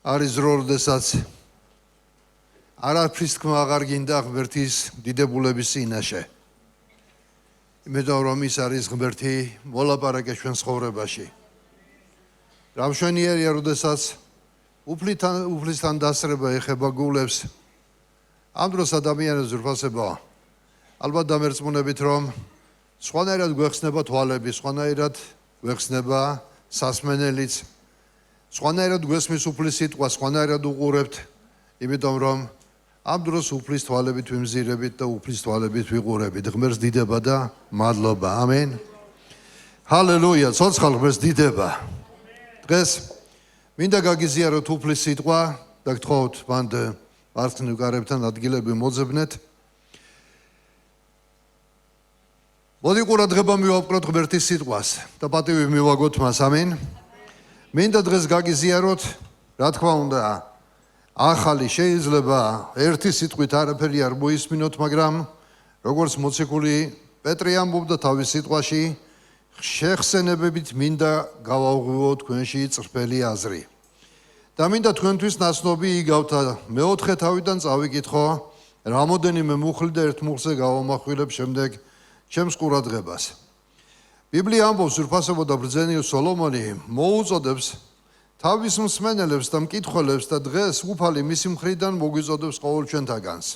არის დრო, როდესაც არაფრის თქმა აღარ გინდა ღმერთის დიდებულების წინაშე. იმიტომ რომ ის არის ღმერთი მოლაპარაკე ჩვენ ცხოვრებაში. რა მშვენიერია, როდესაც უფლისთან დასწრება ეხება გულებს. ამ დროს ადამიანის ზრფასება ალბათ დამერწმუნებით, რომ სხვანაირად გვეხსნება თვალები, სხვანაირად გვეხსნება სასმენელიც, სხვანაირად გვესმის უფლის სიტყვა, სხვანაირად უყურებთ, იმიტომ რომ ამ დროს უფლის თვალებით ვიმზირებით და უფლის თვალებით ვიყურებით. ღმერთს დიდება და მადლობა. ამენ. ჰალელუია. ცოცხალ ღმერთს დიდება. დღეს მინდა გაგიზიაროთ უფლის სიტყვა და გთხოვთ მანდ მარცხნივ კარებთან ადგილები მოძებნეთ. მოდი ყურადღება მივაპყროთ ღმერთის სიტყვას და პატივი მივაგოთ მას. ამენ. მინდა დღეს გაგიზიაროთ, რა თქმა უნდა, ახალი შეიძლება ერთი სიტყვით არაფერი არ მოისმინოთ, მაგრამ როგორც მოციქული პეტრე ამბობდა თავის სიტყვაში, შეხსენებებით მინდა გავაღვივოთ თქვენში წრფელი აზრი. და მინდა თქვენთვის ნაცნობი იგავთა მეოთხე თავიდან წავიკითხო, რამოდენიმე მუხლი და ერთ მუხლზე გავამახვილებ შემდეგ ჩემს ყურადღებას. ბიბლია ამბობს, ზრფასებო და ბრძენიო სოლომონი მოუწოდებს თავის მსმენელებს და მკითხველებს და დღეს უფალი მისი მხრიდან მოგვიწოდებს ყოველ ჩვენთაგანს.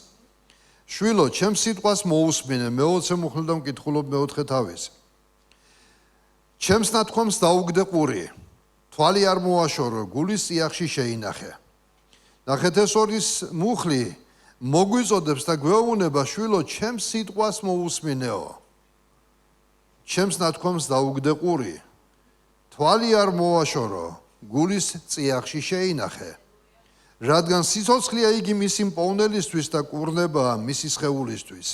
შვილო, ჩემს სიტყვას მოусმინე, მეოცე მუხლი და მკითხულობ მეოთხე თავის. ჩემს ნათქვამს დაუგდე ყური, თვალი არ მოაშორო, გულის წიაღში შეინახე. ნახეთ, ეს ორი მუხლი მოგვიწოდებს და გვეუბნება, შვილო, ჩემს სიტყვას მოусმინეო. ჩემს ნათქვამს დაუგდე ყური, თვალი არ მოაშორო, გულის წიაღში შეინახე. რადგან სიცოცხლეა იგი მისი მპოვნელისთვის და კურნებაა მისი სხეულისთვის.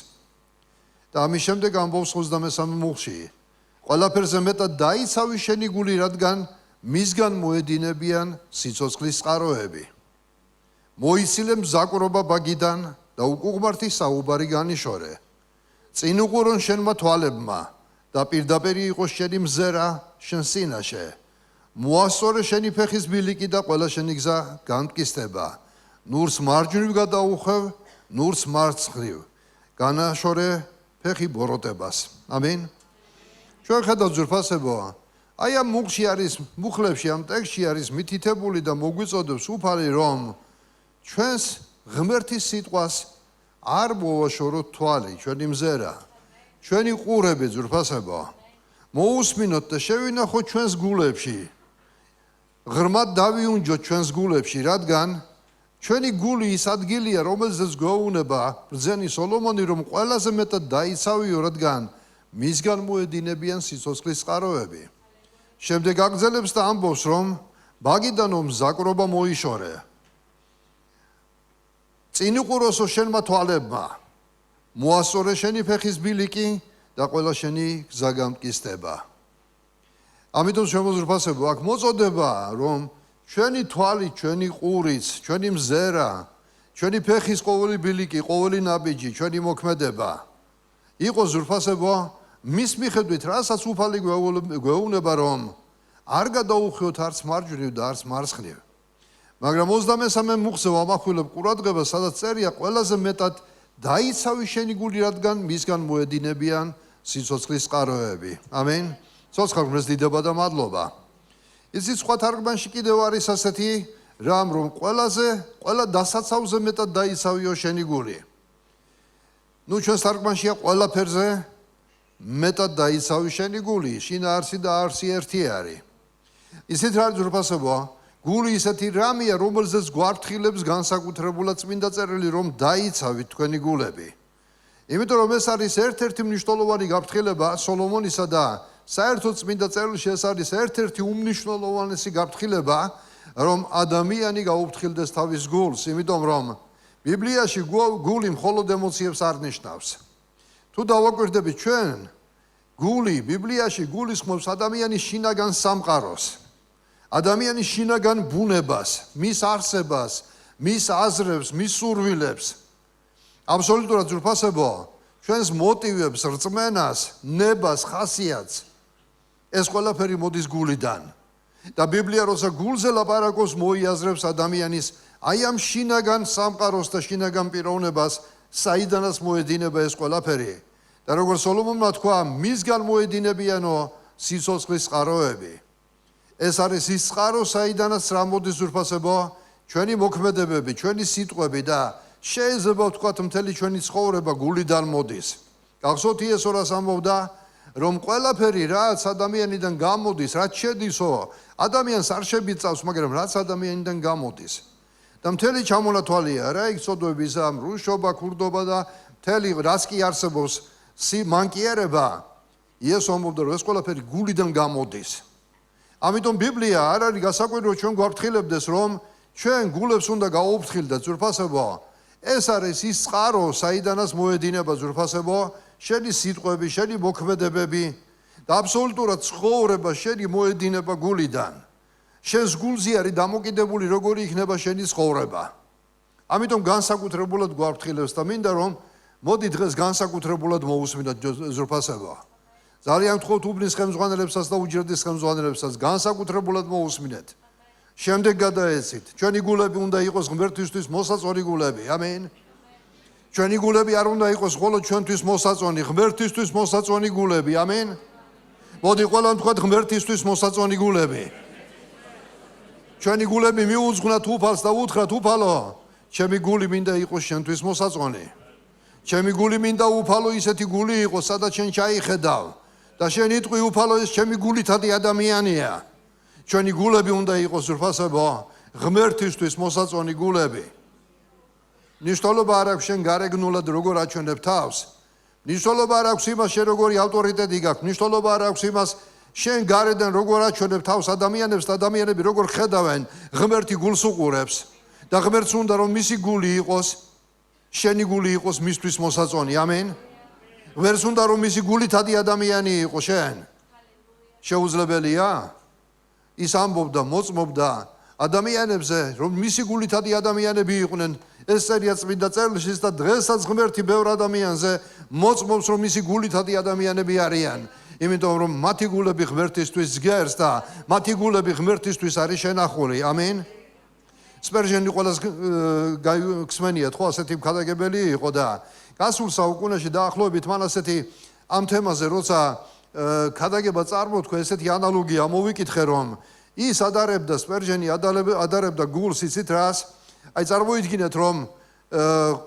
და ამის შემდეგ ამბობს 23 მუხლში, ყველაფერზე მეტად დაიცავი შენი გული, რადგან მისგან მოედინებიან სიცოცხლის წყაროები. მოიცილე მზაკვრობა ბაგიდან და უკუღმართი საუბარი განიშორე. წინ უყურონ შენმა თვალებმა და პირდაპირ იყოს შენი მზერა შენ წინაშე. მოასწორე შენი ფეხის ბილიკი და ყველა შენი გზა განმტკიცდება. ნურს მარჯვნივ გადაუხვევ, ნურს მარცხნივ. განაშორე ფეხი ბოროტებას. ამინ. ჩვენ ხედავთ ზრფასებო, აი ამ მუხლში არის, მუხლებში ამ ტექსტში არის მითითებული და მოგვიწოდებს უფალი, რომ ჩვენს ღმერთის სიტყვას არ მოვაშოროთ თვალი, ჩვენი მზერა, ჩვენი ყურები ზრფასებო. მოусმინოთ და შევინახოთ ჩვენს გულებში. ღრმად დავიუნჯოთ ჩვენს გულებში, რადგან ჩვენი გული ის ადგილია, რომელზეც გვეუბნება ბრძენი სოლომონი, რომ ყველაზე მეტად დაიცავიო, რადგან მისგან მოედინებიან სიცოცხლის წყაროები. შემდეგ აგრძელებს და ამბობს, რომ ბაგიდან მზაკვრობა მოიშორე. წინ უყუროსო შენმა თვალებმა, მოასწორე შენი ფეხის ბილიკი და ყველა შენი გზა გამტკიცდება. ამიტომ შემოზრფასებო, აქ მოწოდება, რომ ჩვენი თვალი, ჩვენი ყურიც, ჩვენი მზერა, ჩვენი ფეხის ყოველი ბილიკი, ყოველი ნაბიჯი, ჩვენი მოქმედება იყოს ზრფასებო, მის მიხედვით, რასაც უფალი გვეუბნება, რომ არ გადაუხვიოთ არც მარჯვნივ და არც მარცხნივ. მაგრამ 23 მუხლზე ვამახვილებ ყურადღებას, სადაც წერია, ყველაზე მეტად დაიცავი შენი გული, რადგან მისგან მოედინებიან სიცოცხლის წყაროები. ამენ. ცოცხალ ღმერთს დიდება და მადლობა. იცით, სხვა თარგმანში კიდევ არის ასეთი რამ, რომ ყველა დასაცავზე მეტად დაიცავიო შენი გული. ჩვენს თარგმანშია ყველაფერზე მეტად დაიცავი შენი გული, შინაარსი და არსი ერთი არის. ისეთ რა ზრფასებო, გული ისეთი რამეა, რომელზეც გვაფრთხილებს განსაკუთრებულად წმინდა წერილი, რომ დაიცავით თქვენი გულები. იმიტომ რომ ეს არის ერთ-ერთი მნიშვნელოვანი გაფრთხილება სოლომონისა და საერთოდ წმინდა წერილში ეს არის ერთ-ერთი უმნიშვნელოვანესი გაფრთხილება, რომ ადამიანი გაუფრთხილდეს თავის გულს, იმიტომ რომ ბიბლიაში გული მხოლოდ ემოციებს არ ნიშნავს. თუ დავაკვირდებით ჩვენ, გული, ბიბლიაში გულის ხმობს ადამიანის შინაგან სამყაროს, ადამიანის შინაგან ბუნებას, მის არსებას, მის აზრებს, მის სურვილებს. აბსოლუტურად ზრფასებო, ჩვენს მოტივებს, რწმენას, ნებას, ხასიათს ეს ყველაფერი მოდის გულიდან. და ბიბლია როცა გულზე ლაპარაკობს მოიაზრებს ადამიანის აი ამ შინაგან სამყაროს და შინაგან პიროვნებას საიდანაც მოედინება ეს ყველაფერი და როგორც სოლომონმა თქვა მისგან მოედინებიანო სიცოცხლის წყაროები ეს არის ის წყარო საიდანაც რა მოდის ზურფასებო ჩვენი მოქმედებები ჩვენი სიტყვები და შეიძლება ვთქვათ მთელი ჩვენი ცხოვრება გულიდან მოდის გახსოვთ იესო რას ამბობდა რომ ყველაფერი რაც ადამიანიდან გამოდის რაც შედისო ადამიანს არ შებიწავს მაგრამ რაც ადამიანიდან გამოდის და მთელი ჩამონათვალია რა იქ წოდვებისა რუშობა ქურდობა და მთელი რაც კი არსებობს მანკიერება იესო ამბობდა რომ ეს ყველაფერი გულიდან გამოდის ამიტომ ბიბლია არ არის გასაკვირი რომ ჩვენ გვაფრთხილებდეს რომ ჩვენ გულებს უნდა გაუფრთხილდეთ ზურფასებო ეს არის ის წყარო საიდანაც მოედინება ზურფასებო შენი სიტყვები შენი მოქმედებები და აბსოლუტურად ცხოვრება შენი მოედინება გულიდან შენს გულზე არის დამოკიდებული როგორი იქნება შენი ცხოვრება ამიტომ განსაკუთრებულად გვაფრთხილებს და მინდა რომ მოდი დღეს განსაკუთრებულად მოусმინოთ ზურფასებო ძალიან გთხოვთ უბნის ხელმძღვანელებსაც და უჯრედის ხელმძღვანელებსაც განსაკუთრებულად მოусმინეთ შემდეგ გადაეცით ჩვენი გულები უნდა იყოს ღმერთისთვის მოსაწონი გულები ამენ ჩვენი გულები არ უნდა იყოს მხოლოდ ჩვენთვის მოსაწონი ღმერთისთვის მოსაწონი გულები ამენ მოდი ყველამ თქვათ ღმერთისთვის მოსაწონი გულები ჩვენი გულები მიუძღვნათ უფალს და უთხრათ უფალო ჩემი გული მინდა იყოს შენთვის მოსაწონი ჩემი გული მინდა უფალო ისეთი გული იყოს სადაც შენ ჩაიხედავ და შენ იტყვი უფალო ეს ჩემი გულითადი ადამიანია ჩვენი გულები უნდა იყოს ზურფასებო ღმერთისთვის მოსაწონი გულები ნიშნულობა არ აქვს შენ გარეგნულად როგორ აჩვენებ თავს ნიშნულობა არ აქვს იმას შენ როგორი ავტორიტეტი გაქვს ნიშნულობა არ აქვს იმას შენ გარედან როგორ აჩვენებ თავს ადამიანებს და ადამიანები როგორ ხედავენ ღმერთი გულს უყურებს და ღმერთს უნდა რომ მისი გული იყოს შენი გული იყოს მისთვის მოსაწონი ამენ ღმერთს უნდა რომ მისი გულითადი ადამიანი იყოს შენ შეუძლებელია ის ამბობდა მოწმობდა ადამიანებზე რომ მისი გულითადი ადამიანები იყვნენ ეს წერია წმინდა წერილშიც და დღესაც ღმერთი ბევრ ადამიანზე მოწმობს რომ მისი გულითადი ადამიანები არიან იმიტომ რომ მათი გულები ღმერთისთვის გერს და მათი გულები ღმერთისთვის არის შენახული ამენ სპერჟენი ყველას გსმენიათ ხო ასეთი მხატვრებელი იყო და გასულ საუკუნეში დაახლოებით მან ასეთი ამ თემაზე როცა ქადაგება წარმოთქვა ესეთი ანალოგია მოვიკითხე რომ ის ადარებდა სპერჟენი ადარებდა გულს იცით რას აი წარმოიდგინეთ რომ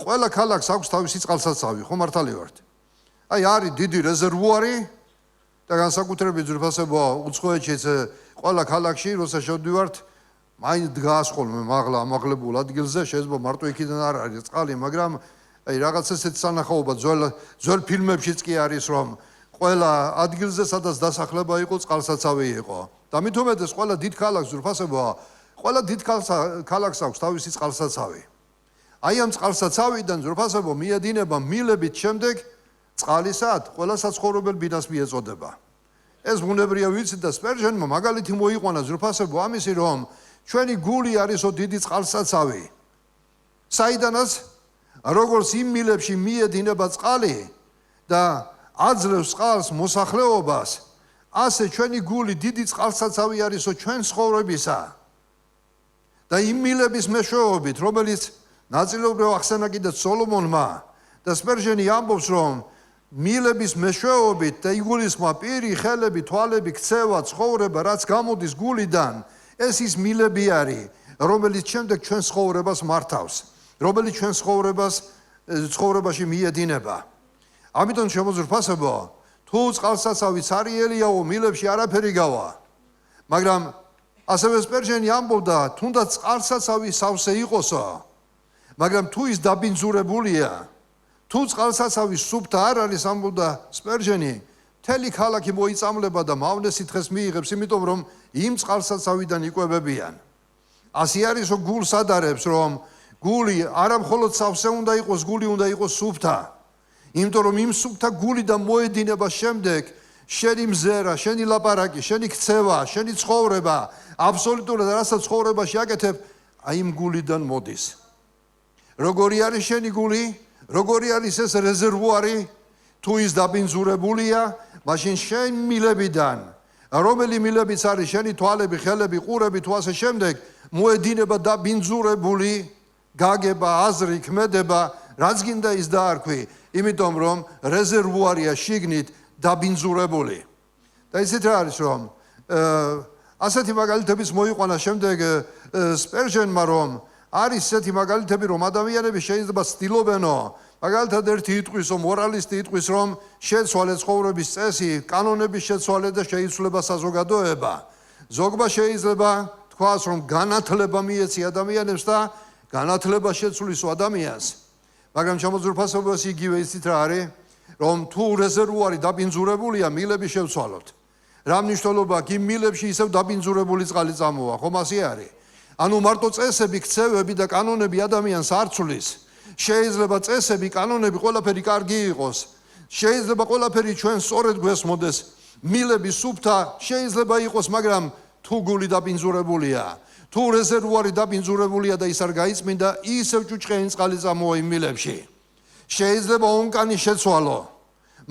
ყველა ქალაქს აქვს თავისი წყალსაცავი ხო მართალი ვართ აი არის დიდი რეზერვუარი და განსაკუთრებით ზურფასებო უცხოეთშიც ყველა ქალაქში როცა შევდივართ მაინც დგას ხოლმე მაღლა ამაღლებულ ადგილზე შეიძლება მარტო იქიდან არ არის წყალი მაგრამ აი რაღაც ესეთი სანახაობა ძველ ფილმებშიც კი არის რომ ყველა ადგილზე სადაც დასახლება იყო წყალსაცავი იყო და მით უმეტეს ყველა დიდ ქალაქს ზურფასებო ყველა დიდ ქალაქს აქვს თავისი წყალსაცავი აი ამ წყალსაცავიდან ზურფასებო მიედინება მილებით შემდეგ წყალისად ყველა საცხოვრებელ ბინას მიეწოდება ეს ბუნებრივია ვიცით და სპერჟენმა მაგალითი მოიყვანა ზურფასებო ამისი რომ ჩვენი გული არისო დიდი წყალსაცავი საიდანაც როგორც იმ მილებში მიედინება წყალი და აძლევს წყალს მოსახლეობას ასე ჩვენი გული დიდი წყალსაცავი არისო ჩვენ ცხოვრებისა და იმ მილების მეშვეობით რომელიც ნაწილობრივ ახსენა კიდე სოლომონმა და სპერჟენი ამბობს რომ მილების მეშვეობით და იგულისხმა პირი ხელები თვალები ქცევა ცხოვრება რაც გამოდის გულიდან ეს ის მილები არის რომელიც შემდეგ ჩვენ ცხოვრებას მართავს რომელიც ჩვენ ცხოვრებაში მიედინება ამიტომ შემოზრფასებო თუ წყალსაცავი ცარიელიაო მილებში არაფერი გავა მაგრამ ასევე სპერჟენი ამბობდა თუნდაც წყალსაცავი სავსე იყოსო მაგრამ თუ ის დაბინძურებულია თუ წყალსაცავი სუფთა არ არის ამბობდა სპერჟენი მთელი ქალაქი მოიწამლება და მავნე სითხეს მიიღებს იმიტომ რომ იმ წყალსაცავიდან იკვებებიან ასე არის რომ გულს ადარებს რომ გული არა მხოლოდ სავსე უნდა იყოს გული უნდა იყოს სუფთა იმიტომ რომ იმ სუფთა გულიდან მოედინება შემდეგ შენი მზერა შენი ლაპარაკი შენი ქცევა შენი ცხოვრება აბსოლუტურად რასაც ცხოვრებაში აკეთებ აი იმ გულიდან მოდის როგორი არის შენი გული როგორი არის ეს რეზერვუარი თუ ის დაბინძურებულია მაშინ შენ მილებიდან რომელი მილებიც არის შენი თვალები, ხელები, ყურები თუ ასე შემდეგ, მოედინება დაბინძურებული გაგება, აზრი, ქმედება, რაც გინდა ის დაარქვი, იმიტომ რომ რეზერვუარია შიგნით დაბინძურებული. და ისეთ რა არის რომ ასეთი მაგალითების მოიყვანა შემდეგ სპერჟენმა რომ არის ესეთი მაგალითები რომ ადამიანები შეიძლება ცდილობენო მაგალითად ერთი იტყვის მორალისტი იტყვის რომ შეცვალე ცხოვრების წესი, კანონების შეცვალე და შეიცვლება საზოგადოება. ზოგმა შეიძლება თქვას რომ განათლება მიეცი ადამიანებს და განათლება შეცვლისო ადამიანს. მაგრამ ჩამოძვრფასობას იგივე ისიც რა არის რომ თუ რეზერვუარი დაბინძურებულია მილები შევცვალოთ. რა მნიშვნელობა აქვს იმ მილებში ისევ დაბინძურებული წყალი წამოვა, ხომ ასე არის? ანუ მარტო წესები, ქცევები და კანონები ადამიანს არ ცვლის. შეიძლება წესები, კანონები ყველაფერი კარგი იყოს. შეიძლება ყველაფერი ჩვენ სწორედ გვესმოდეს. მილები სუფთა შეიძლება იყოს, მაგრამ თუ გული დაბინძურებულია, თუ რეზერვუარი დაბინძურებულია და ის არ გაიწმინდა, ისევ ჭუჭყიანი წყალი წამოვა იმ მილებში. შეიძლება ონკანი შეცვალო,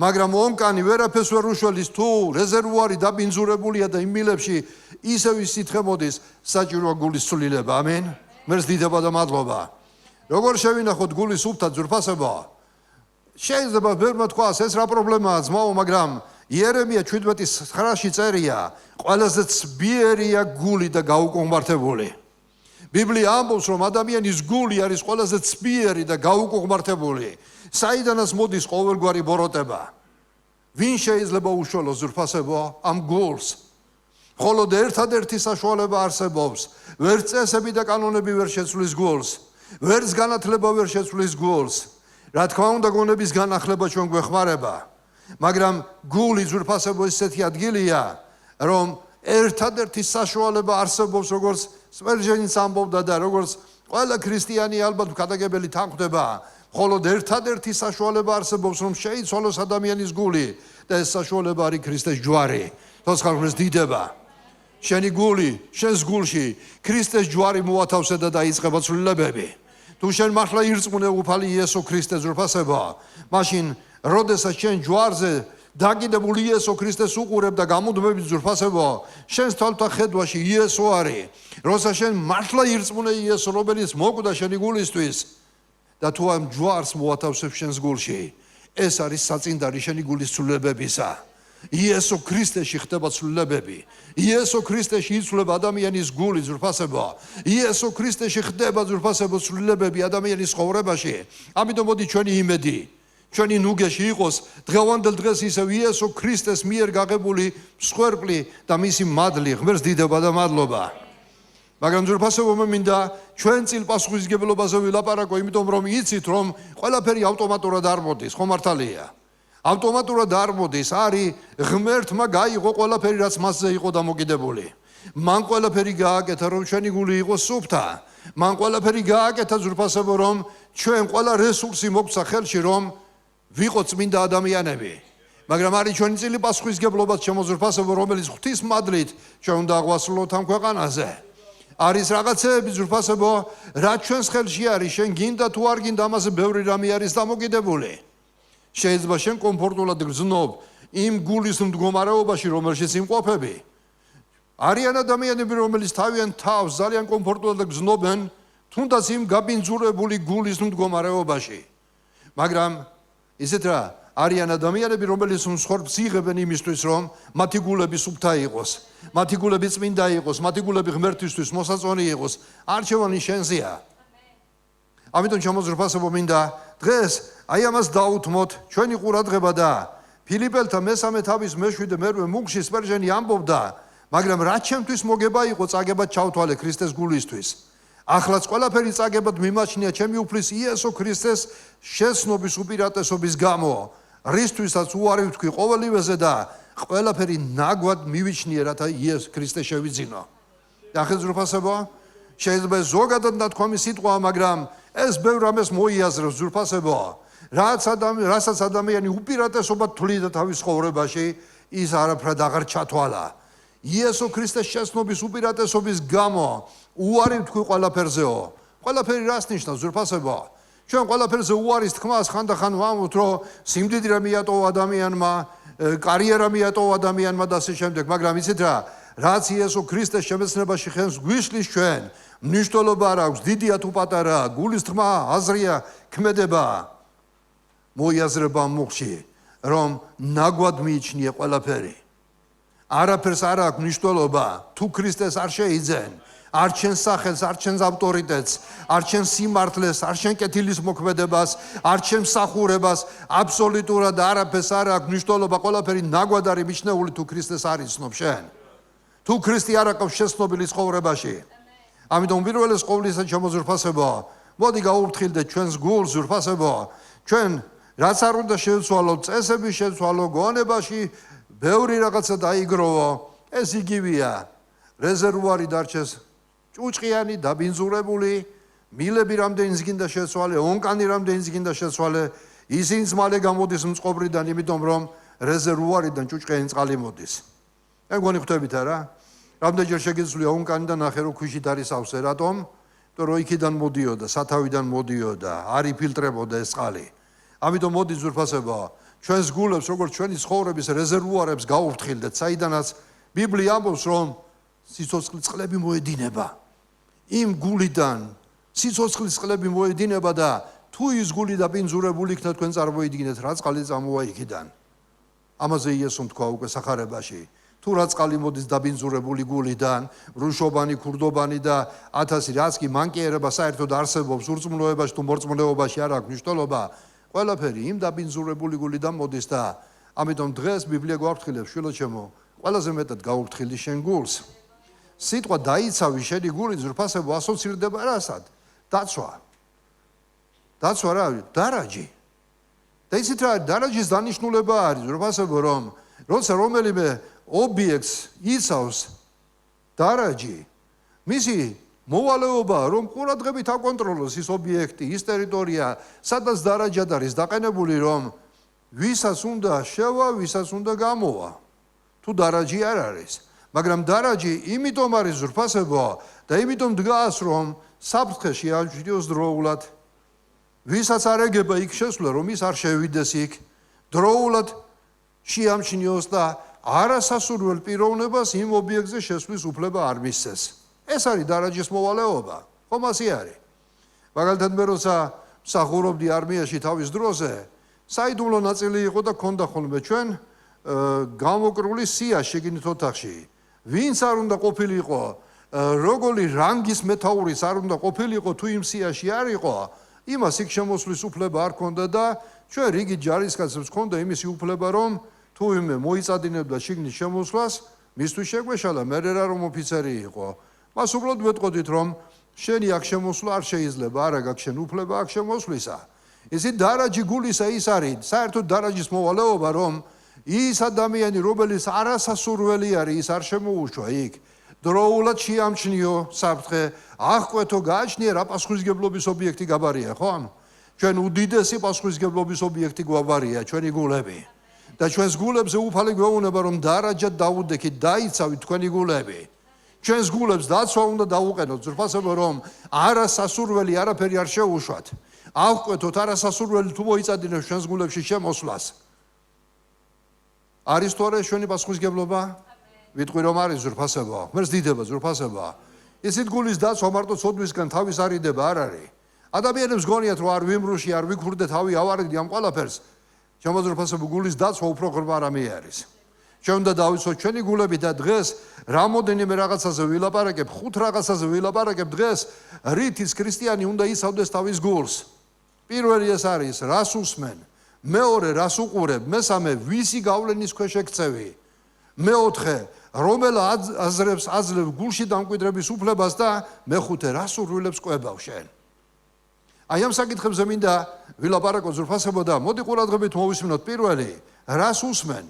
მაგრამ ონკანი ვერაფერს ვერ უშველის თუ რეზერვუარი დაბინძურებულია და იმ მილებში ისევ ის სითხე მოდის, საჭიროა გულის ცვლილება. ამენ. მერს დიდება და მადლობა. როგორ შევინახოთ გულის სუფთა ძვირფასება? შეიძლება ვერმა თქვას ეს რა პრობლემაა ძმაო, მაგრამ იერემია 17:9-ში წერია, ყველაზე ცბიერია გული და გაუკუღმართებული. ბიბლია ამბობს, რომ ადამიანის გული არის ყველაზე ცბიერი და გაუკუღმართებული. საიდანაც მოდის ყოველგვარი ბოროტება. ვინ შეიძლება უშველოს ძვირფასება ამ გულს? მხოლოდ ერთადერთი საშუალება არსებობს. ვერც წესები და კანონები ვერ შეცვლის გულს. ვერც განათლება ვერ შეცვლის გულს. რა თქმა უნდა, გონების განახლება ჩვენ გვეხმარება. მაგრამ გული ძვირფასება ისეთი ადგილია, რომ ერთადერთი საშუალება არსებობს, როგორც სპერჟენიც ამბობდა და როგორც ყველა ქრისტიანი ალბათ გადაგებელი თანხდება. მხოლოდ ერთადერთი საშუალება არსებობს, რომ შეიცვალოს ადამიანის გული და ეს საშუალება არის ქრისტეს ჯვარი. თოცხალხმის დიდება. შენი გული, შენს გულში ქრისტეს ჯვარი მოათავსე და დაიწყება ცვლილებები. თუ შენ მართლა ირწმუნე უფალი იესო ქრისტეს ძვირფასება, მაშინ როდესაც შენ ჯვარზე დაგიდებული იესო ქრისტეს უყურებ და გამუდმებით ძვირფასება, შენს თვალთა ხედვაში იესო არის. როცა შენ მართლა ირწმუნე იესო, რომელიც მოკვდა შენი გულისთვის და თუ ამ ჯვარს მოათავსებ შენს გულში, ეს არის საწინდარი შენი გულის ცვლილებებისა. იესო ქრისტეში ხდება ცვლილებები. იესო ქრისტეში იცვლება ადამიანის გული ძვირფასება. იესო ქრისტეში ხდება ძვირფასება ცვლილებები ადამიანის ცხოვრებაში. ამიტომ მოდი ჩვენი იმედი, ჩვენი ნუგეში იყოს დღევანდელ დღეს ისევ იესო ქრისტეს მიერ გაღებული მსხვერპლი და მისი მადლი, ღმერთს დიდება და მადლობა. მაგრამ ძვირფასება მინდა ჩვენ წილ პასუხისგებლობაზე ვილაპარაკო, იმიტომ რომ იცით რომ ყველაფერი ავტომატურად არ მოდის, ხო მართალია? ავტომატურად არ მოდის, არის ღმერთმა გაიღო ყველაფერი, რაც მასზე იყო დამოკიდებული. მან ყველაფერი გააკეთა, რომ ჩვენი გული იყოს სუფთა. მან ყველაფერი გააკეთა ძვირფასება, რომ ჩვენ ყველა რესურსი მოგვცა ხელში, რომ ვიყოთ წმინდა ადამიანები. მაგრამ არის ჩვენი წილი პასუხისგებლობაც შემოძვირფასება, რომელიც ღვთის მადლით ჩვენ უნდა აღვასრულოთ ამ ქვეყანაზე. არის რაღაცეები ძვირფასება, რაც ჩვენს ხელში არის, შენ გინდა თუ არ გინდა, ამაზე ბევრი რამე არის დამოკიდებული. შეიძლება შენ კომფორტულად გრძნობ იმ გულის მდგომარეობაში, რომელშიც იმყოფები. არიან ადამიანები, რომელიც თავიანთ თავს ძალიან კომფორტულად გრძნობენ, თუნდაც იმ გაბინძურებული გულის მდგომარეობაში. მაგრამ ისეთ რა, არიან ადამიანები, რომელიც მსხვერპლს იღებენ იმისთვის, რომ მათი გულები სუფთა იყოს, მათი გულები წმინდა იყოს, მათი გულები ღმერთისთვის მოსაწონი იყოს. არჩევანი შენზეა. ამიტომ შემოძვრფასება მინდა დღეს აი ამას დაუთმოთ ჩვენი ყურადღება და ფილიპელთა მესამე თავის მე-7 მერვე მუხში სპერჟენი ამბობდა, მაგრამ რაც ჩემთვის მოგება იყო წაგებად ჩავთვალე ქრისტეს გულისთვის. ახლაც ყველაფერი წაგებად მიმაჩნია ჩემი უფლის იესო ქრისტეს შეცნობის უპირატესობის გამო, რისთვისაც უარი ვთქვი ყოველივეზე და ყველაფერი ნაგვად მივიჩნიე, რათა იესო ქრისტე შევიძინო. ახლა შეიძლება ზოგადად ნათქვამი სიტყვა, მაგრამ ეს ბევრ რამეს მოიაზრებს ძვირფასება. რასაც ადამიანი უპირატესობად თვლიდა თავის ცხოვრებაში, ის არაფრად აღარ ჩათვალა. იესო ქრისტეს შეცნობის უპირატესობის გამო უარი ვთქვი ყველაფერზეო. ყველაფერი რას ნიშნავს ძვირფასება? ჩვენ ყველაფერზე უარის თქმას ხანდახან ვამბობთ, რომ სიმდიდრე მიატოვა ადამიანმა, კარიერა მიატოვა ადამიანმა და ასე შემდეგ, მაგრამ იცით რა, რაც იესო ქრისტეს შემეცნებაში ხელს გვიშლის ჩვენ, მნიშვნელობა არ აქვს, დიდია თუ პატარაა, გულის თქმა აზრია, ქმედება მოიაზრება მუხში, რომ ნაგვად მიიჩნია ყველაფერი. არაფერს არ აქვს მნიშვნელობა, თუ ქრისტეს არ შეიძენ, არ ჩენს სახელს, არ ჩენს ავტორიტეტს, არ ჩენს სიმართლეს, არ ჩენს კეთილის მოქმედებას, არ ჩენს მსახურებას, აბსოლუტურად არაფერს არ აქვს მნიშვნელობა, ყველაფერი ნაგვად არის მიჩნეული თუ ქრისტეს არ იცნობ შენ. თუ ქრისტე არ აქვს შეცნობილი ცხოვრებაში. ამიტომ პირველეს ყოვლისა შემოზრფასებო, მოდი გაუფრთხილდეთ ჩვენს გულს ზრფასებო, ჩვენ რაც არ უნდა შევცვალოთ, წესები შევცვალო, გონებაში ბევრი რაღაცა დაიგროვო, ეს იგივეა. რეზერვუარი დარჩეს ჭუჭყიანი, დაბინძურებული, მილები რამდენიც გინდა შეცვალე, ონკანი რამდენიც გინდა შეცვალე, ისინიც მალე გამოდის მწყობრიდან, იმიტომ რომ რეზერვუარიდან ჭუჭყიანი წყალი მოდის. ეგონი ხვდებით არა? რამდენჯერ შეგიძლია ონკანიდან ნახე რომ ქვიშით არის ავსე, რატომ? იმიტომ რომ იქიდან მოდიოდა, სათავიდან მოდიოდა, არ იფილტრებოდა ეს წყალი. ამიტომ მოდი ზურფასებო, ჩვენს გულებს, როგორც ჩვენი ცხოვრების რეზერვუარებს გაუფრთხილდეთ, საიდანაც ბიბლია ამბობს, რომ სიცოცხლის წყლები მოედინება. იმ გულიდან სიცოცხლის წყლები მოედინება და თუ ის გული დაბინძურებული იქნა თქვენ წარმოიდგინეთ, რა წყალი წამოვა იქიდან. ამაზე იესომ თქვა უკვე სახარებაში. თუ რა წყალი მოდის დაბინძურებული გულიდან, რუშობანი, ქურდობანი და 1000 რაც კი მანკიერება საერთოდ არსებობს ურწმუნოებაში თუ მორწმუნეობაში არ აქვს მნიშვნელობა, ყველაფერი იმ დაბინძურებული გულიდან მოდის და ამიტომ დღეს ბიბლია გვაფრთხილებს, შვილო ჩემო, ყველაზე მეტად გაუფრთხილდი შენ გულს. სიტყვა დაიცავი შენი გული ზრფასებო ასოცირდება რასად? დაცვა. დაცვა რა არის? დარაჯი. და ისიც რა არის? დარაჯის დანიშნულება არის ზრფასებო, რომ როცა რომელიმე ობიექტს იცავს დარაჯი, მისი მოვალეობა რომ ყურადღებით აკონტროლოს ის ობიექტი, ის ტერიტორია, სადაც დარაჯად არის დაყენებული, რომ ვისაც უნდა შევა, ვისაც უნდა გამოვა. თუ დარაჯი არ არის, მაგრამ დარაჯი იმიტომ არის ზრფასებო და იმიტომ დგას, რომ საფრთხეში აჩვიდოს დროულად. ვისაც არ ეგება იქ შესვლა, რომ ის არ შევიდეს იქ, დროულად შეამჩნიოს და არასასურველ პიროვნებას იმ ობიექტზე შესვლის უფლება არ მისცეს. ეს არის დარაჯის მოვალეობა. ხომ ასე არის? მაგალითად მე როცა მსახურობდი არმიაში თავის დროზე, საიდუმლო ნაწილი იყო და ქონდა ხოლმე ჩვენ გამოკრული სია შეგინით ოთახში. ვინც არ უნდა ყოფილიყო, როგორი რანგის მეთაურიც არ უნდა ყოფილიყო, თუ იმ სიაში არ იყო, იმას იქ შემოსვლის უფლება არ ქონდა და ჩვენ რიგით ჯარისკაცებს ქონდა იმისი უფლება, რომ თუ იმე მოიწადინებდა შიგნით შემოსვლას, მისთვის შეგვეშალა, მე რა რომ ოფიცერი იყო. მას უბრალოდ ვეტყოდით, რომ შენი აქ შემოსვლა არ შეიძლება, არა გაქვს შენ უფლება აქ შემოსვლისა. ისე დარაჯი გულისა ის არის, საერთოდ დარაჯის მოვალეობა, რომ ის ადამიანი, რომელიც არასასურველი არის, ის არ შემოუშვა იქ. დროულად შეამჩნიო საფრთხე, აღკვეთო, გააჩნია რა პასუხისგებლობის ობიექტი გაბარია, ხო? ჩვენ უდიდესი პასუხისგებლობის ობიექტი გვაბარია, ჩვენი გულები. და ჩვენს გულებზე უფალი გვეუბნება, რომ დარაჯად დაუდექით, დაიცავით თქვენი გულები. ჩვენს გულებს დაცვა უნდა დაუყენოთ, ზრფასებო, რომ არასასურველი არაფერი არ შეუშვათ. აღკვეთოთ არასასურველი თუ მოიწადინებს ჩვენს გულებში შემოსვლას. არის თუ არა ჩვენი პასუხისგებლობა? ვიტყვი რომ არის ზრფასებო, ღმერთს დიდება ზრფასებო. ისეთ გულის დაცვა მარტო ცოდვისგან თავის არიდება არ არის. ადამიანებს გონიათ რომ არ ვიმრუში, არ ვიქურდე თავი ავარდი ამ ყველაფერს. შემოძრფასებო გულის დაცვა უფრო ღრმა რამე არის. ჩვენ უნდა დავიცოთ ჩვენი გულები და დღეს რამოდენიმე რაღაცაზე ვილაპარაკებ, 5 რაღაცაზე ვილაპარაკებ დღეს, რითიც ქრისტიანი უნდა იცავდეს თავის გულს. პირველი ეს არის, რას უსმენ, მეორე რას უყურებ, მესამე ვისი გავლენის ქვეშ ექცევი, მეოთხე რომელ აზრებს აძლევ გულში დამკვიდრების უფლებას და მეხუთე რა სურვილებს ყვებავ შენ. აი ამ საკითხებზე მინდა ვილაპარაკო ზრფასებო და მოდი ყურადღებით მოვისმინოთ პირველი, რას უსმენ?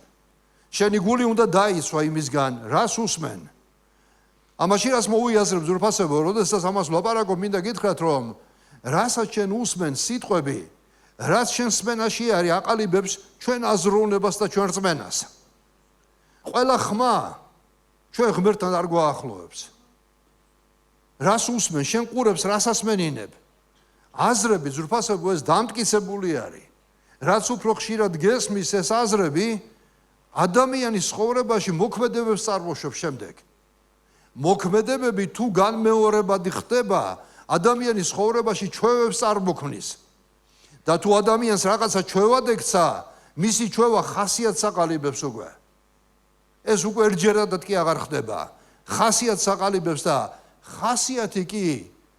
შენი გული უნდა დაიცვა იმისგან, რას უსმენ? ამაში რას მოვიაზრებ ზრფასებო, როდესაც ამას ვლაპარაკობ, მინდა გითხრათ, რომ რასაც შენ უსმენ სიტყვები, რაც შენ სმენაში არის, აყალიბებს ჩვენ აზროვნებას და ჩვენ რწმენას. ყველა ხმა ჩვენ ღმერთთან არ გვაახლოვებს. რას უსმენ, შენ ყურებს, რას ასმენინებ? აზრები ძვირფასებო ეს დამტკიცებული არის. რაც უფრო ხშირად გესმის ეს აზრები, ადამიანის ცხოვრებაში მოქმედებებს წარმოშობს შემდეგ. მოქმედებები თუ განმეორებადი ხდება, ადამიანის ცხოვრებაში ჩვევებს წარმოქმნის. და თუ ადამიანს რაღაცა ჩვევად ექცა, მისი ჩვევა ხასიათს აყალიბებს უკვე. ეს უკვე ერთჯერადად კი აღარ ხდება. ხასიათს აყალიბებს და ხასიათი კი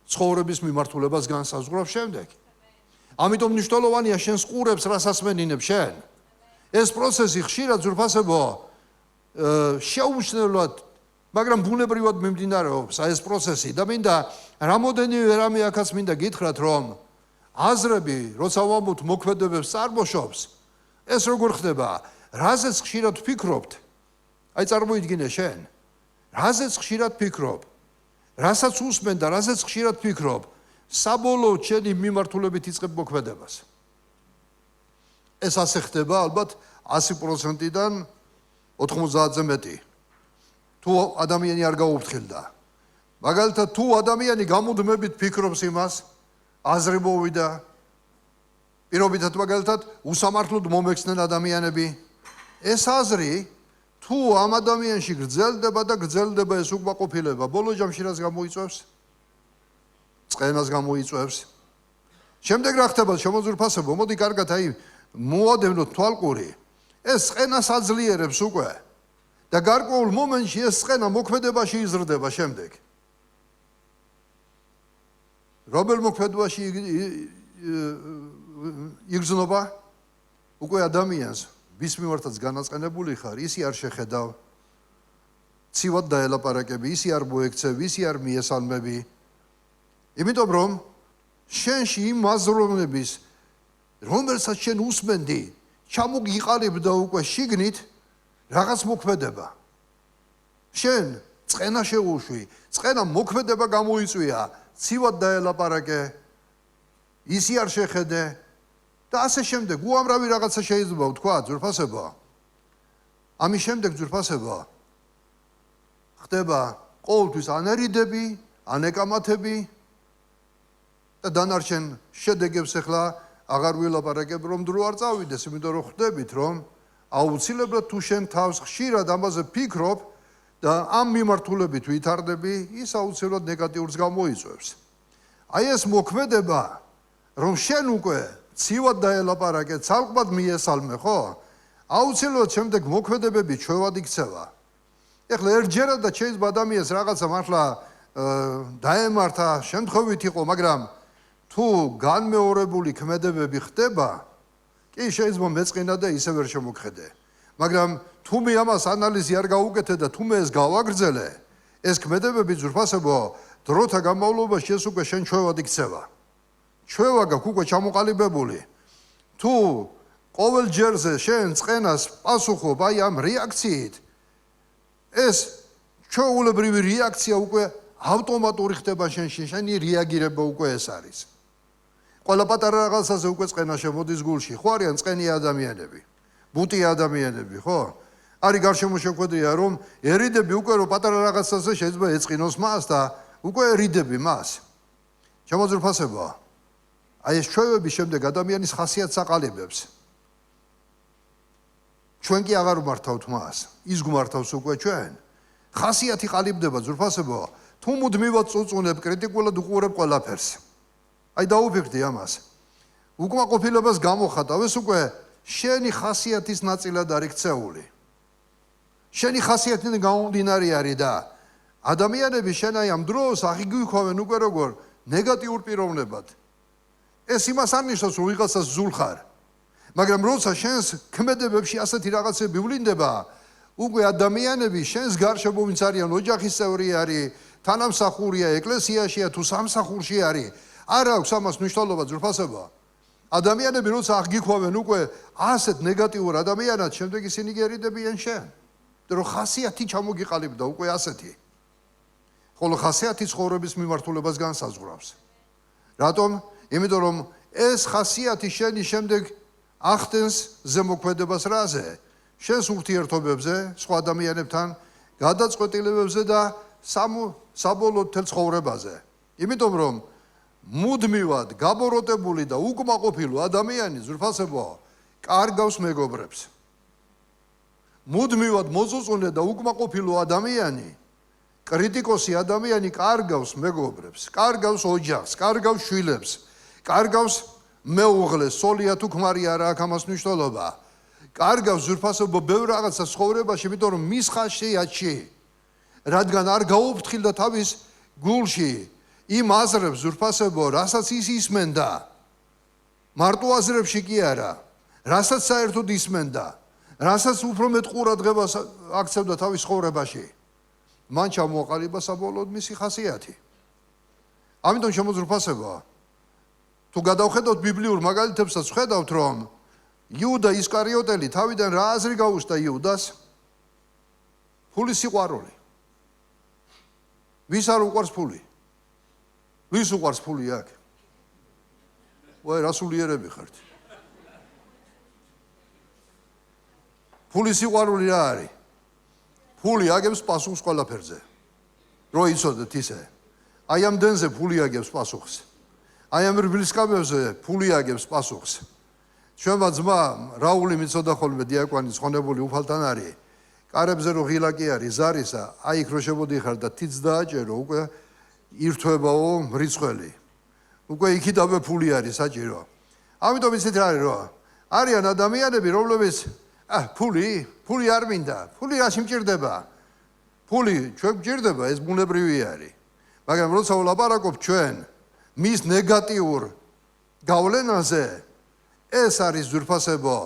ცხოვრების მიმართულებას განსაზღვრავს შემდეგ. ამიტომ მნიშვნელოვანია შენს ყურებს რასაც მენინებ შენ. ეს პროცესი ხშირად ძვირფასებო შეუმჩნევლად, მაგრამ ბუნებრივად მიმდინარეობს ეს პროცესი და მინდა რამოდენიმე რამე აქაც მინდა გითხრათ, რომ აზრები, როცა ვამბობთ მოქმედებებს წარმოშობს, ეს როგორ ხდება? რაზეც ხშირად ვფიქრობთ, აი წარმოიდგინე შენ, რაზეც ხშირად ვფიქრობ, რასაც უსმენ და რაზეც ხშირად ვფიქრობ, საბოლოოდ შენი მიმართულებით იწყებ მოქმედებას. ეს ასე ხდება ალბათ 100%-დან 90%-ზე მეტი. თუ ადამიანი არ გაუფრთხილდა. მაგალითად, თუ ადამიანი გამუდმებით ფიქრობს იმას, აზრი მოვიდა, პირობითად მაგალითად, უსამართლოდ მომექცნენ ადამიანები, ეს აზრი თუ ამ ადამიანში გრძელდება და გრძელდება ეს უკმაყოფილება, ბოლო ჯამში რას გამოიწვევს? წყენას გამოიწვევს. შემდეგ რა ხდება შემოძვირფასებო, მოდი კარგად აი მოვადევნოთ თვალყური. ეს წყენას აძლიერებს უკვე და გარკვეულ მომენტში ეს წყენა მოქმედებაში იზრდება შემდეგ. რომელ მოქმედებაში იგრძნობა? უკვე ადამიანს ვის მიმართაც განაწყენებული ხარ, ისი არ შეხედავ, ცივად დაელაპარაკები, ისი არ მოექცევ, ისი არ მიესალმები. იმიტომ რომ შენში იმ აზროვნების, რომელსაც შენ უსმენდი, ჩამოგიყალიბდა უკვე შიგნით რაღაც მოქმედება. შენ წყენა შეუშვი, წყენა მოქმედება გამოიწვია, ცივად დაელაპარაკე, ისი არ შეხედე და ასე შემდეგ. უამრავი რაღაცა შეიძლება ვთქვა ძვირფასებო. ამის შემდეგ ძვირფასებო ხდება ყოველთვის ანერიდები, ანეკამათები და დანარჩენ შედეგებს ახლა აღარ ვილაპარაკებ, რომ დრო არ წავიდეს, იმიტომ რომ ხვდებით, რომ აუცილებლად თუ შენ თავს ხშირად ამაზე ფიქრობ და ამ მიმართულებით ვითარდები, ის აუცილებლად ნეგატიურს გამოიწვევს. აი ეს მოქმედება, რომ შენ უკვე ცივად დაელაპარაკე, ცალკმად მიესალმე, ხო? აუცილებლად შემდეგ მოქმედებები ჩვევად იქცევა. ეხლა ერთჯერადად შეიძლება ადამიანს რაღაცა მართლა დაემართა, შემთხვევით იყო, მაგრამ თუ განმეორებული ქმედებები ხდება, კი შეიძლება მეწყინა და ისე ვერ შემოგხედე. მაგრამ თუ მე ამას ანალიზი არ გავუკეთე და თუ მე ეს გავაგრძელე, ეს ქმედებები ძვირფასებო დროთა განმავლობაში ეს უკვე შენ ჩვევად იქცევა. ჩვევა გაქვს უკვე ჩამოყალიბებული. თუ ყოველ ჯერზე შენ წყენას პასუხობ აი ამ რეაქციით, ეს ჩვეულებრივი რეაქცია უკვე ავტომატური ხდება შენში, შენი რეაგირება უკვე ეს არის. ყველა პატარა რაღაცაზე უკვე წყენა შემოდის გულში. ხო არიან წყენი ადამიანები, ბუტი ადამიანები, ხო? არის გარშემო შეხვედრია, რომ ერიდები უკვე რომ პატარა რაღაცაზე შეიძლება ეწყინოს მას და უკვე ერიდები მას. შემოძვირფასებო. აი ეს ჩვევების შემდეგ ადამიანის ხასიათს აყალიბებს. ჩვენ კი აღარ ვმართავთ მას, ის გვმართავს უკვე ჩვენ. ხასიათი ყალიბდება ძვირფასებო, თუ მუდმივად წუწუნებ, კრიტიკულად უყურებ ყველაფერს. აი დაუფიქრდი ამას. უკმაყოფილებას გამოხატავ, ეს უკვე შენი ხასიათის ნაწილად არის ქცეული. შენი ხასიათიდან გამომდინარე არის და ადამიანები შენ აი ამ დროს აღიგვიქვავენ უკვე როგორ ნეგატიურ პიროვნებად. ეს იმას არ ნიშნავს, რომ ვიღაცას ზულხარ. მაგრამ როცა შენს ქმედებებში ასეთი რაღაცები ვლინდება, უკვე ადამიანები შენს გარშემო ვინც არიან, ოჯახის წევრი არის, თანამსახურია, ეკლესიაშია თუ სამსახურში არის, არ აქვს ამას მნიშვნელობა ძვირფასებო. ადამიანები როცა აღგიქვავენ უკვე ასეთ ნეგატიურ ადამიანად, შემდეგ ისინი გერიდებიან შენ. რომ ხასიათი ჩამოგიყალიბდა უკვე ასეთი. ხოლო ხასიათი ცხოვრების მიმართულებას განსაზღვრავს. რატომ? იმიტომ რომ ეს ხასიათი შენი შემდეგ ახდენს ზემოქმედებას რაზე? შენს ურთიერთობებზე, სხვა ადამიანებთან, გადაწყვეტილებებზე და საბოლოოდ მთელ ცხოვრებაზე. იმიტომ რომ მუდმივად გაბოროტებული და უკმაყოფილო ადამიანი ზურფასებო კარგავს მეგობრებს. მუდმივად მოწონწონე და უკმაყოფილო ადამიანი, კრიტიკოსი ადამიანი კარგავს მეგობრებს, კარგავს ოჯახს, კარგავს შვილებს, კარგავს მეუღლეს, სოლია თუ ქმარი არა აქვს ამას მნიშვნელობა. კარგავს ზურფასებო ბევრ რაღაცას ცხოვრებაში, იმიტომ რომ მის ხაშიათში, რადგან არ გაუფრთხილდა თავის გულში იმ აზრებს ზურფასებო, რასაც ის ისმენდა. მარტო აზრებში კი არა, რასაც საერთოდ ისმენდა, რასაც უფრო მეტ ყურადღებას აქცევდა თავის ცხოვრებაში. მან ჩამოაყალიბა საბოლოოდ მისი ხასიათი. ამიტომ შემოძრფასებო, თუ გადავხედავთ ბიბლიურ მაგალითებსაც, ვხედავთ რომ იუდა ისკარიოტელი თავიდან რა აზრი გაუსწდა იუდას? ფულის სიყვარული. ვის არ უყვარს ფული? ვის უყვარს ფული აქ? ვაი, რა სულიერები ხართ? ფულის სიყვარული რა არის? ფული აგებს პასუხს ყველაფერზე. რო იცოდეთ ისე. აი ამ დენზე ფული აგებს პასუხს. აი ამ რბილსკამებზე ფული აგებს პასუხს. ჩვენმა ძმა რაული მიცოდა ხოლმე დიაკვანის ხონებული უფალთან არის. კარებზე რო ღილაკი არის ზარისა, აი იქ რო შემოდიხარ და თიც დააჭერო, უკვე ირთვებაო მრიცხველი. უკვე იქიდავე ფული არის საჭირო. ამიტომ ისეთ რა არის, რომ არიან ადამიანები, რომლებიც ფული არ მინდა, ფული რაში მჭირდება? ფული ჩვენ მჭირდება, ეს ბუნებრივი არის. მაგრამ როცა ვლაპარაკობ ჩვენ მის ნეგატიურ გავლენაზე, ეს არის ზურფასებო,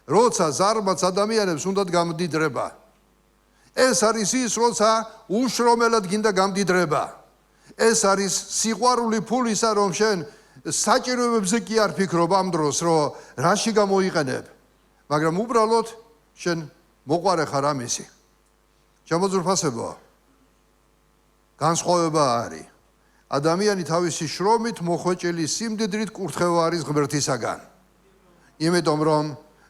როცა ზარმაც ადამიანებს უნდათ გამდიდრება. ეს არის ის, როცა უშრომელად გინდა გამდიდრება. ეს არის სიყვარული ფულისა, რომ შენ საჭიროებებზე კი არ ფიქრობ ამ დროს, რომ რაში გამოიყენებ, მაგრამ უბრალოდ შენ მოყვარე ხარ ამისი. შემოძრფასებო, განსხვავება არის. ადამიანი თავისი შრომით, მოხვეჭილი სიმდიდრით კურთხევა არის ღმერთისაგან. იმიტომ რომ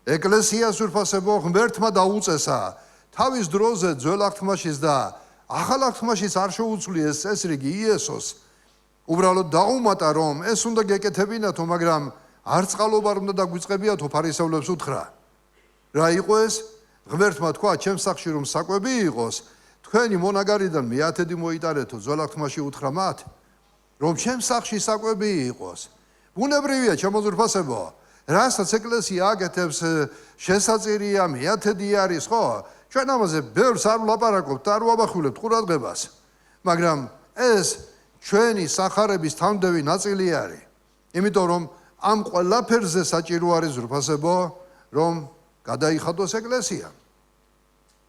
ეკლესია ზურფასებო ღმერთმა დაუწესა თავის დროზე ძველ აღთქმაშიც და ახალ აღთქმაშიც არ შეუცვლიეს წესრიგი იესოს. უბრალოდ დაუმატა რომ ეს უნდა გეკეთებინათო, მაგრამ არ წყალობა არ უნდა დაგვიწყებიათო, ფარისევლებს უთხრა. რა იყო ეს? ღმერთმა თქვა ჩემს სახში რომ საკვები იყოს, თქვენი მონაგარიდან მეათედი მოიტანეთო, ძველ აღთქმაში უთხრა მათ, რომ ჩემს სახში საკვები იყოს. ბუნებრივია შემოძრფასებო, რასაც ეკლესია აკეთებს შესაძირია, მეათედი არის, ხო? ჩვენ ამაზე ბევრს არ ვლაპარაკობთ, არ ვაბახვილებთ ყურადღებას, მაგრამ ეს ჩვენი სახარების თამდევი ნაწილი არის. იმიტომ რომ ამ ყველაფერზე საჭირო არის ზრფასებო, რომ გადაიხადოს ეკლესია.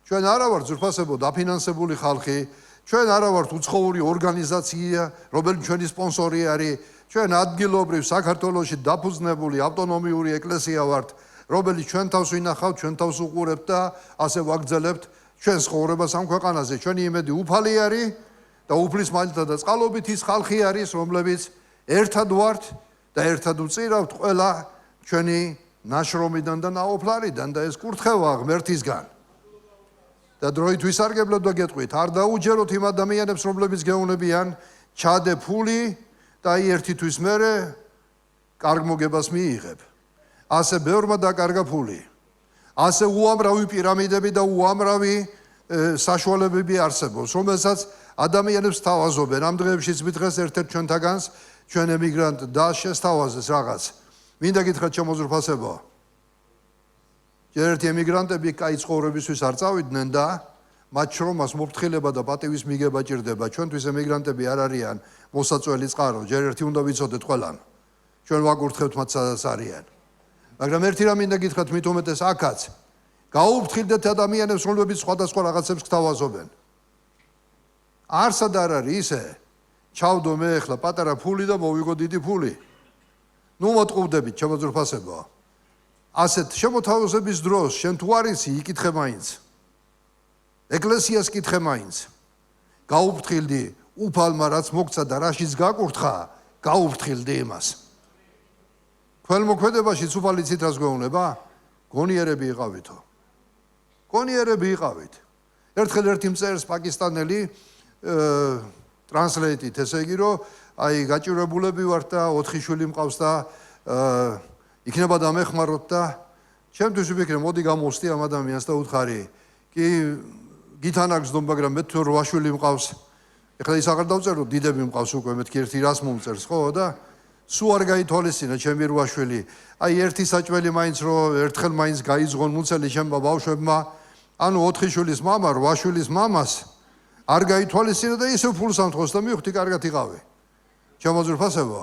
ჩვენ არა ვართ ზრფასებო დაფინანსებული ხალხი, ჩვენ არა ვართ უცხოური ორგანიზაცია, რომელიც ჩვენი სპონსორი არის, ჩვენ ადგილობრივ საქართველოში დაფუძნებული ავტონომიური ეკლესია ვართ, რომელიც ჩვენ თავს ვინახავთ, ჩვენ თავს უყურებთ და ასე ვაგრძელებთ ჩვენს ცხოვრებას ამ ქვეყანაზე. ჩვენი იმედი უფალი არის და უფლის მალთა და წყალობით ის ხალხი არის, რომლებიც ერთად ვართ და ერთად ვწირავთ ყველა ჩვენი ნაშრომიდან და ნაოფლარიდან და ეს კურთხევა ღმერთისგან. და დროით ვისარგებლოთ და გეტყვით, არ დაუჯეროთ იმ ადამიანებს, რომლებიც გეუნებიან, ჩადე ფული და აი ერთი თვის მერე კარგ მოგებას მიიღებ. ასე ბევრმა დაკარგა ფული. ასე უამრავი პირამიდები და უამრავი საშუალებები არსებობს, რომელსაც ადამიანებს თავაზობენ. ამ დღეებშიც მითხრეს ერთ-ერთ ჩვენთაგანს, ჩვენ ემიგრანტ და შესთავაზეს რაღაც. მინდა გითხრათ შემოძრფასებო. ერთი ემიგრანტები კაი ცხოვრებისთვის არ წავიდნენ და მათ შრომას მოფრთხილება და პატივის მიგება ჭირდება. ჩვენთვის ემიგრანტები არ არიან მოსაწველი წყარო, ჯერ ერთი უნდა ვიცოდეთ ყველამ. ჩვენ ვაკურთხებთ მათ სადაც არიან. მაგრამ ერთი რამ მინდა გითხრათ, მით უმეტეს აქაც გაუფრთხილდეთ ადამიანებს, რომლებიც სხვადასხვა რაღაცებს გთავაზობენ. არსად არ არის ისე, ჩავდო მე ახლა პატარა ფული და მოვიგო დიდი ფული. ნუ მოტყუდებით, შემოძრფასებო. ასეთ შემოთავაზების დროს შენ თუ არ იცი, იკითხე მაინც. ეკლესიას კითხე მაინც. გაუფრთხილდი უფალმა რაც მოგცა და რაშიც გაკურთხა, გაუფრთხილდი იმას. ქველმოქმედებაშიც უფალი ცით რას გვეუბნება? გონიერები იყავითო. გონიერები იყავით. ერთხელ ერთი მწერს პაკისტანელი ტრანსლეიტით, ესე იგი რომ აი გაჭირებულები ვართ და 4 შვილი მყავს და იქნება დამეხმაროთ და ჩემთვის ვიფიქრე, მოდი გამოვსდი ამ ადამიანს და უთხარი, კი გითანა გზდომ, მაგრამ მე თუ 8 შვილი მყავს. ეხლა ის აღარ დავწერო, დიდები მყავს უკვე, მეთქი ერთი რას მომწერს, ხო და სულ არ გაითვალისწინა ჩემი 8 შვილი. აი ერთი საჭმელი მაინც რომ ერთხელ მაინც გაიძღონ მუცელი ჩემმა ბავშვებმა, ანუ 4 შვილის მამა 8 შვილის მამას არ გაითვალისწინა და ისევ ფულს ამთხოვს და მივხვდი კარგად იყავი. ჩემო ძვირფასებო,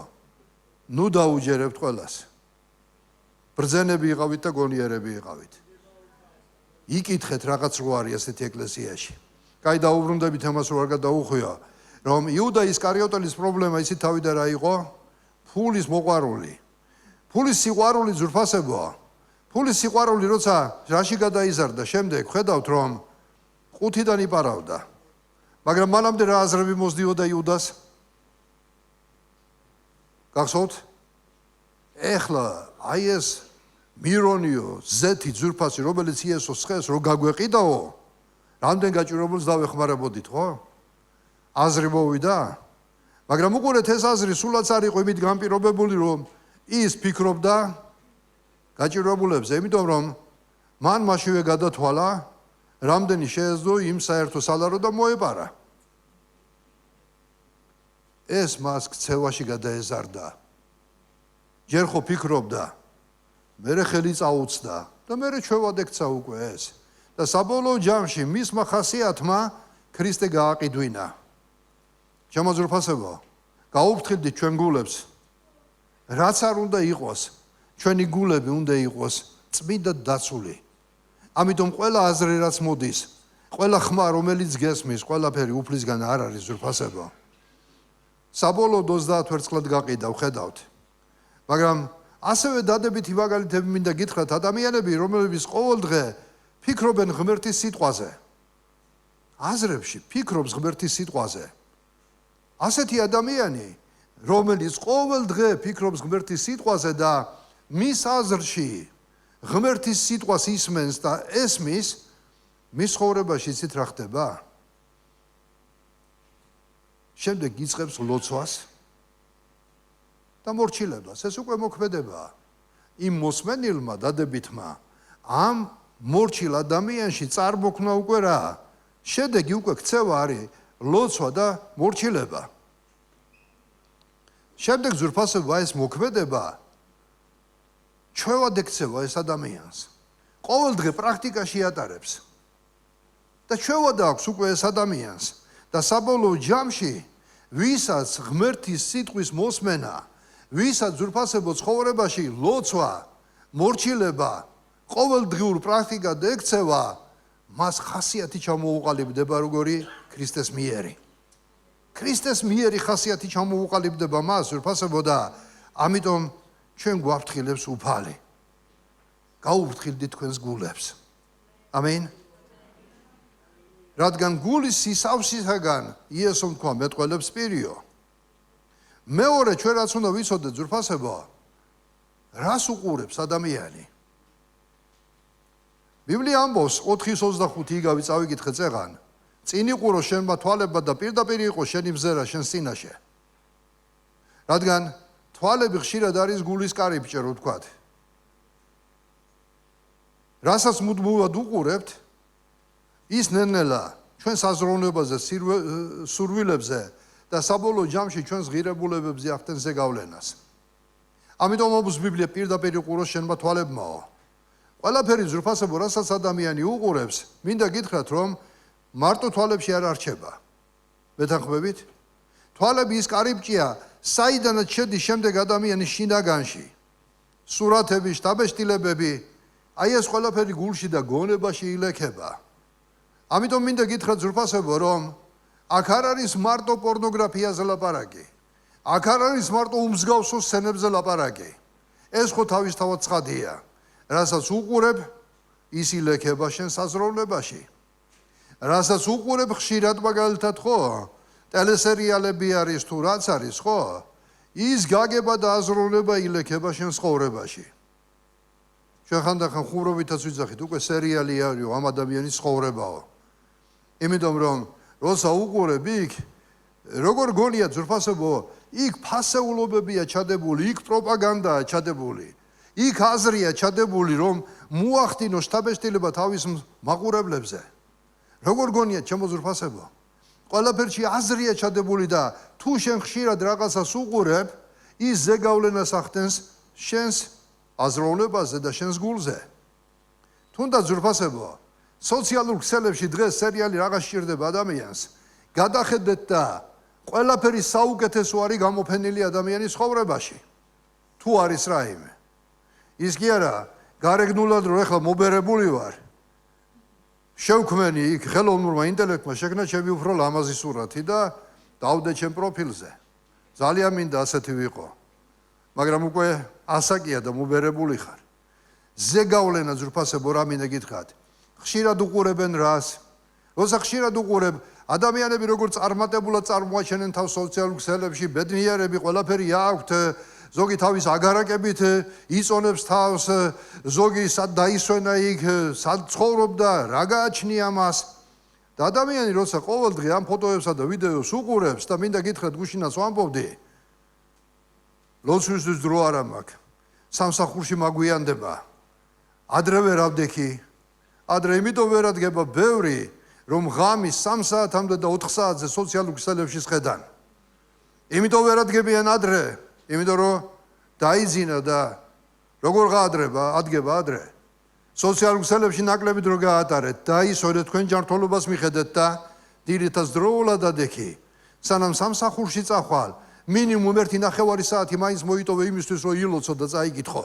ნუ დაუჯერებთ ყველას. ბრძენები იყავით და გონიერები იყავით. იკითხეთ რაღაც რო არის ასეთი ეკლესიაში. კაი დაუბრუნდებით ამას რო არ გადაუხვია, რომ იუდა ისკარიოტელის პრობლემა ისიც თავიდან რა იყო? ფულის მოყვარული. ფულის სიყვარული ძვირფასებოა. ფულის სიყვარული როცა რაში გადაიზარდა, შემდეგ ხედავთ რომ 5-დან იპარავდა. მაგრამ მანამდე რა აზრები მოსდიოდა იუდას? გახსოვთ? ეხლა აი ეს მირონიო, ზეთი ძვირფასი, რომელიც იესოს ხეს რო გაგვეყიდაო, რამდენ გაჭირებულს დავეხმარებოდით, ხო? აზრი მოვიდა? მაგრამ უყურეთ, ეს აზრი სულაც არ იყო იმით განპირობებული, რომ ის ფიქრობდა გაჭირებულებზე, იმიტომ რომ მან მაშინვე გადათვალა, რამდენი შეეძლო იმ საერთო სალარო და მოეპარა. ეს მას ქცევაში გადაეზარდა. ჯერ ხო ფიქრობდა, მერე ხელი წაუწდა და მერე ჩვევად ექცა უკვე ეს. და საბოლოო ჯამში მისმა ხასიათმა ქრისტე გააყიდვინა. ჩემო ძვირფასებო, გაუფრთხილდით ჩვენ გულებს. რაც არ უნდა იყოს, ჩვენი გულები უნდა იყოს წმინდა დაცული. ამიტომ ყველა აზრი რაც მოდის, ყველა ხმა რომელიც გესმის, ყველაფერი უფლისგან არ არის ძვირფასებო. საბოლოოდ 30 ვერცხლად გაყიდა, ვხედავთ. მაგრამ ასევე დადებითი მაგალითები მინდა გითხრათ, ადამიანები, რომლებიც ყოველდღე ფიქრობენ ღმერთის სიტყვაზე. აზრებში ფიქრობს ღმერთის სიტყვაზე. ასეთი ადამიანი, რომელიც ყოველდღე ფიქრობს ღმერთის სიტყვაზე და მის აზრში ღმერთის სიტყვას ისმენს და ესმის, მის ცხოვრებაში იცით რა ხდება? შემდეგ იწყებს ლოცვას და მორჩილებას. ეს უკვე მოქმედებაა. იმ მოსმენილმა დადებითმა ამ მორჩილ ადამიანში წარმოქმნა უკვე რა? შედეგი უკვე ქცევა არის, ლოცვა და მორჩილება. შემდეგ ძვირფასებო, ეს მოქმედება ჩვევად ექცევა ეს ადამიანს. ყოველდღე პრაქტიკაში ატარებს. და ჩვევად აქვს უკვე ეს ადამიანს. და საბოლოო ჯამში, ვისაც ღმერთის სიტყვის მოსმენა, ვისაც ძვირფასებო ცხოვრებაში ლოცვა, მორჩილება, ყოველდღიურ პრაქტიკად ექცევა, მას ხასიათი ჩამოუყალიბდება როგორი ქრისტეს მიერი. ქრისტეს მიერი ხასიათი ჩამოუყალიბდება მას, ძვირფასებო და ამიტომ ჩვენ გვაფრთხილებს უფალი. გაუფრთხილდით თქვენს გულებს. ამინ. რადგან გულის სისავსისაგან იესომ თქვა მეტყველებს პირიო. მეორე ჩვენ რაც უნდა ვიცოდეთ ძვირფასებო, რას უყურებს ადამიანი? ბიბლია ამბობს 4:25 იგავი წავიკითხე წეღან. წინ იყურო შენმა თვალებმა და პირდაპირ იყო შენი მზერა შენს წინაშე. რადგან თვალები ხშირად არის გულის კარიბჭე, რო ვთქვათ. რასაც მუდმივად უყურებთ, ის ნელ-ნელა ჩვენს აზროვნებაზე, სურვილებზე და საბოლოო ჯამში ჩვენს ღირებულებებზე ახდენს ზეგავლენას. ამიტომ ამბობს ბიბლია პირდაპირ იყურო შენმა თვალებმაო. ყველაფერი ძვირფასებო, რასაც ადამიანი უყურებს, მინდა გითხრათ, რომ მარტო თვალებში არ არჩება. მეთანხმებით? თვალები ის კარიბჭეა, საიდანაც შედის შემდეგ ადამიანის შინაგანში. სურათები, შთაბეჭდილებები, აი ეს ყველაფერი გულში და გონებაში ილექება. ამიტომ მინდა გითხრათ ძვირფასებო, რომ აქ არ არის მარტო პორნოგრაფიაზე ლაპარაკი. აქ არ არის მარტო უმსგავსო სცენებზე ლაპარაკი. ეს ხო თავისთავად ცხადია. რასაც უყურებ, ის ილექება შენ საზროვნებაში. რასაც უყურებ ხშირად მაგალითად ხო, ტელესერიალები არის თუ რაც არის ხო, ის გაგება და აზროვნება ილექება შენ ცხოვრებაში. ჩვენ ხანდახან ხუმრობითაც ვიძახით, უკვე სერიალი არისო ამ ადამიანის ცხოვრებაო. იმიტომ რომ როცა უყურებ იქ როგორ გონიათ ზურფასებო, იქ ფასეულობებია ჩადებული, იქ პროპაგანდაა ჩადებული, იქ აზრია ჩადებული, რომ მოახდინოს შთაბეჭდილება თავის მაყურებლებზე. როგორ გონიათ ჩემო ზურფასებო? ყველაფერში აზრია ჩადებული და თუ შენ ხშირად რაღაცას უყურებ, ის ზეგავლენას ახდენს შენს აზროვნებაზე და შენს გულზე. თუნდაც ზურფასებო, სოციალურ ქსელებში დღეს სერიალი რაღაც სჭირდება ადამიანს. გადახედეთ და ყველაფერი საუკეთესო არის გამოფენილი ადამიანის ცხოვრებაში. თუ არის რაიმე. ის კი არა, გარეგნულად რომ ეხლა მობერებული ვარ. შევქმენი იქ ხელოვნურმა ინტელექტმა შექმნა ჩემი უფრო ლამაზი სურათი და დავდე ჩემ პროფილზე. ძალიან მინდა ასეთი ვიყო. მაგრამ უკვე ასაკია და მობერებული ხარ. ზეგავლენა ზურფასებო რა მინდა გითხრათ. ხშირად უყურებენ რას? როცა ხშირად უყურებ, ადამიანები როგორ წარმატებულად წარმოაჩენენ თავს სოციალურ ქსელებში, ბედნიერები, ყველაფერი აქვთ, ზოგი თავის აგარაკებით იწონებს თავს, ზოგი სად დაისვენა იქ, სად ცხოვრობდა, რა გააჩნია მას. და ადამიანი როცა ყოველდღე ამ ფოტოებსა და ვიდეოს უყურებს და მინდა გითხრათ გუშინაც ვამბობდი, ლოცვისთვის დრო არ მაქვს. სამსახურში მაგვიანდება. ადრე ვერ ავდექი. ადრე იმიტომ ვერ ადგება ბევრი, რომ ღამის 3 საათამდე და 4 საათზე სოციალურ ქსელებში შედან. იმიტომ ვერ ადგებიან ადრე, იმიტომ რომ დაიძინა და როგორ ადგება ადრე. სოციალურ ქსელებში ნაკლები დრო გაატარეთ, დაისვენეთ თქვენ ჯანმრთელობას მიხედეთ და დირითაც დროულად ადექი. სანამ სამსახურში წახვალ, მინიმუმ 1.5 საათი მაინც მოიტოვე იმისთვის, რომ ილოცო და წაიკითხო.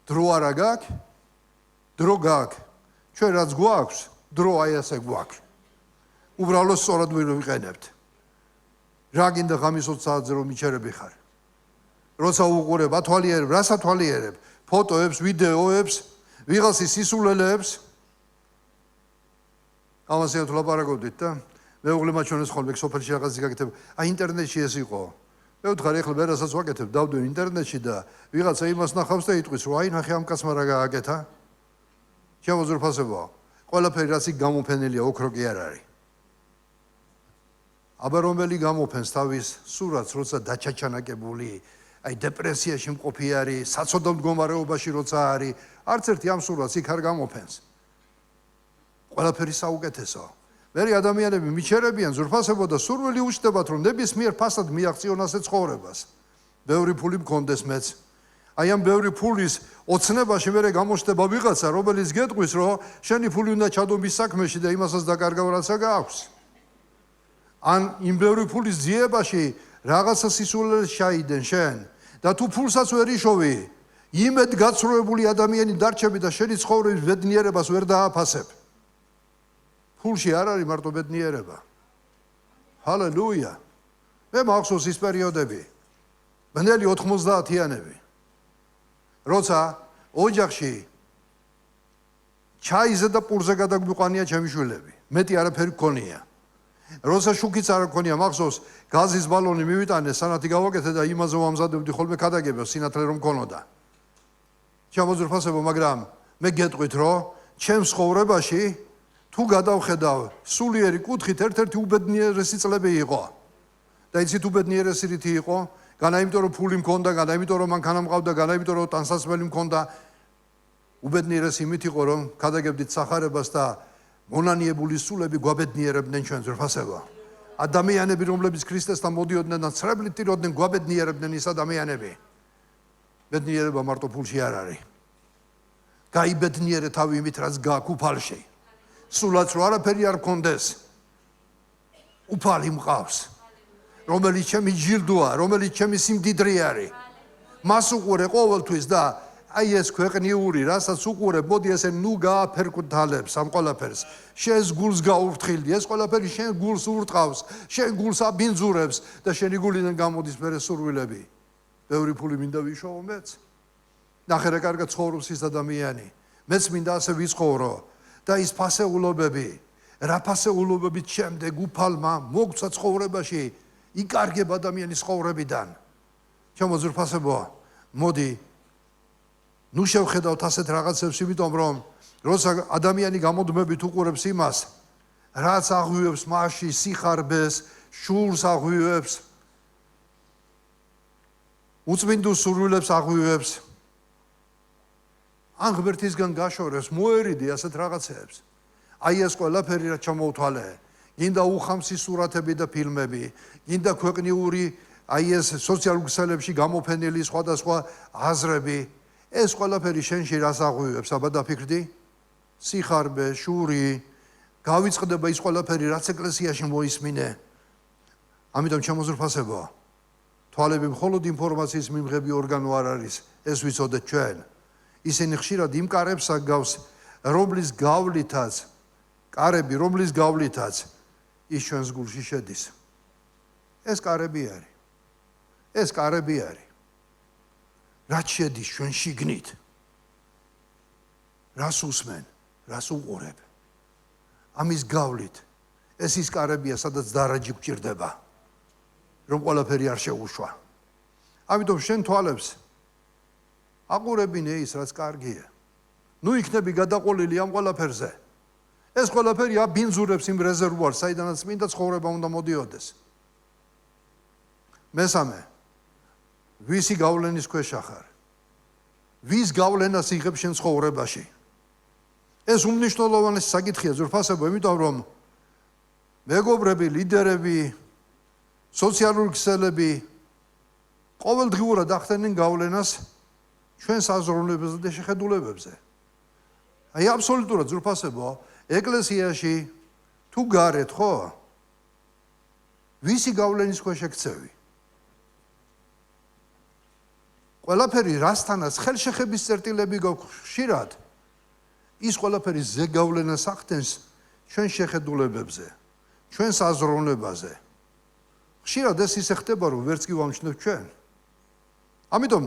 დრო არა გაქვს? დრო გაქვს. ჩვენ რაც გვაქვს, დრო აი ასე გვაქვს. უბრალოდ სწორად ვიყენებთ. რა გინდა ღამის 20 საათზე რომ მიჩერები ხარ? როცა უყურებ, ათვალიერებ, რას ათვალიერებ? ფოტოებს, ვიდეოებს, ვიღაცის სისულელეებს. ამაზე თუ ლაპარაკობდით და მეუღლე მაჩვენებს ხოლმე სოფელში რაღაცი გაკეთებ. აი ინტერნეტში ეს იყო. მე ვთხარი ახლა ვერასაც ვაკეთებ, დავდო ინტერნეტში და ვიღაცა იმას ნახავს და იტყვის, რომ აი ნახე ამ კაცმა რა გააკეთა. ჩემო ზურფასებო, ყველაფერი რაც იქ გამოფენილია, ოქრო კი არ არის. აბა რომელი გამოფენს თავის სურათს, როცა დაჩაჩანაკებული, აი დეპრესიაში მყოფი არის, საცოდო მდგომარეობაში როცა არის, არც ერთი ამ სურათს იქ არ გამოფენს. ყველაფერი საუკეთესო. მერე ადამიანები მიჩერებიან ზურფასებო და სურვილი უჩნდებათ, რომ ნებისმიერ ფასად მიაღწიონ ასე ცხოვრებას. ბევრი ფული მქონდეს მეც. აი ამ ბევრი ფულის ოცნებაში მერე გამოჩნდება ვიღაცა, რომელიც გეტყვის, რომ შენი ფული უნდა ჩადო მის საქმეში და იმასაც დაკარგავ, რაცა გააქვს. ან იმ ბევრი ფულის ძიებაში რაღაცა სისულელეს ჩაიდენ შენ და თუ ფულსაც ვერ იშოვი, იმედ გაცრუებული ადამიანი დარჩები და შენი ცხოვრების ბედნიერებას ვერ დააფასებ. ფულში არ არის მარტო ბედნიერება. ჰალელუია. მე მახსოვს ის პერიოდები. ბნელი 90-იანები. როცა ოჯახში ჩაიზე და პურზე გადაგვიყვანია ჩემი შვილები. მეტი არაფერი გქონია. როცა შუქიც არ გქონია, მახსოვს გაზის ბალონი მივიტანე, სანათი გავაკეთე და იმაზე ვამზადებდი ხოლმე ქადაგებას, სინათლე რომ მქონოდა. ჩამოძრფასებო, მაგრამ მე გეტყვით, რომ ჩემს ცხოვრებაში თუ გადავხედავ სულიერი კუთხით ერთ-ერთი უბედნიერესი წლები იყო. და იცით უბედნიერესი რითი იყო? განა იმიტომ რომ ფული მქონდა, განა იმიტომ რომ მანქანა მყავდა, განა იმიტომ რომ ტანსაცმელი მქონდა. უბედნიერესი იმით იყო, რომ ქადაგებდით სახარებას და მონანიებული სულები გვაბედნიერებდნენ ჩვენ ზრფასებო. ადამიანები, რომლებიც ქრისტესთან მოდიოდნენ და ცრებლით ტიროდნენ, გვაბედნიერებდნენ ის ადამიანები. ბედნიერება მარტო ფულში არ არის. გაიბედნიერე თავი იმით, რაც გააქვს უფალში. სულაც რო არაფერი არ გქონდეს, უფალი მყავს, რომელიც ჩემი ჯილდოა, რომელიც ჩემი სიმდიდრე არის. მას უყურე ყოველთვის და აი ეს ქვეყნიური, რასაც უყურებ, მოდი ესე ნუ გააფერკუთალებს ამ ყველაფერს. შენს გულს გაუფრთხილდი, ეს ყველაფერი შენ გულს ურტყავს, შენ გულს აბინძურებს და შენი გულიდან გამოდის მერე სურვილები. ბევრი ფული მინდა ვიშოვო მეც. ნახე რა კარგად ცხოვრობს ის ადამიანი. მეც მინდა ასე ვიცხოვრო და ის ფასეულობები, რა ფასეულობებით შემდეგ უფალმა მოგცა ცხოვრებაში იკარგება ადამიანის ცხოვრებიდან. ჩემო ზრფასებო, მოდი ნუ შევხედავთ ასეთ რაღაცებს, იმიტომ რომ როცა ადამიანი გამოდმებით უყურებს იმას, რაც აღვივებს მასში სიხარბეს, შურს აღვივებს, უწმინდო სურვილებს აღვივებს. ან ღმერთისგან გაშორებს, მოერიდი ასეთ რაღაცებს. აი ეს ყველაფერი რაც ჩამოვთვალე, გინდა უხამსი სურათები და ფილმები, გინდა ქვეყნიური, აი ეს სოციალურ ქსელებში გამოფენილი სხვადასხვა აზრები, ეს ყველაფერი შენში რას აღვივებს, აბა დაფიქრდი? სიხარბე, შური, გავიწყდება ის ყველაფერი, რაც ეკლესიაში მოისმინე. ამიტომ შემოზრფასებო, თვალები მხოლოდ ინფორმაციის მიმღები ორგანო არ არის, ეს ვიცოდეთ ჩვენ. ისინი ხშირად იმ კარებს აგავს, რომლის გავლითაც, კარები, რომლის გავლითაც ის ჩვენს გულში შედის. ეს კარები არის. ეს კარები არის. რაც შედის ჩვენ შიგნით. რას უსმენ, რას უყურებ. ამის გავლით ეს ის კარებია, სადაც დარაჯი გვჭირდება, რომ ყველაფერი არ შეუშვა. ამიტომ შენ თვალებს აყურებინე ის, რაც კარგია. ნუ იქნები გადაყოლილი ამ ყველაფერზე. ეს ყველაფერი აბინძურებს იმ რეზერვუარს, საიდანაც წმინდა ცხოვრება უნდა მოდიოდეს. მესამე, ვისი გავლენის ქვეშ ახარ? ვის გავლენას იღებს შენ ცხოვრებაში? ეს უმნიშვნელოვანესი საკითხია ზურფასებო, იმიტომ რომ მეგობრები, ლიდერები, სოციალური ქსელები ყოველდღიურად ახდენენ გავლენას ჩვენ საზრუნოებებზე და შეხედულებებზე. აი აბსოლუტურად ზურფასებო, ეკლესიაში თუ გარეთ, ხო? ვისი გავლენის ქვეშ ექცევი? ყველაფერი რასთანაც ხელშეხების წერტილები გვაქვს ხშირად, ის ყველაფერი ზეგავლენას ახდენს ჩვენ შეხედულებებზე, ჩვენ საზრუნოებაზე. ხშირად ეს ისე ხდება, რომ ვერც კი ვამჩნევ ჩვენ. ამიტომ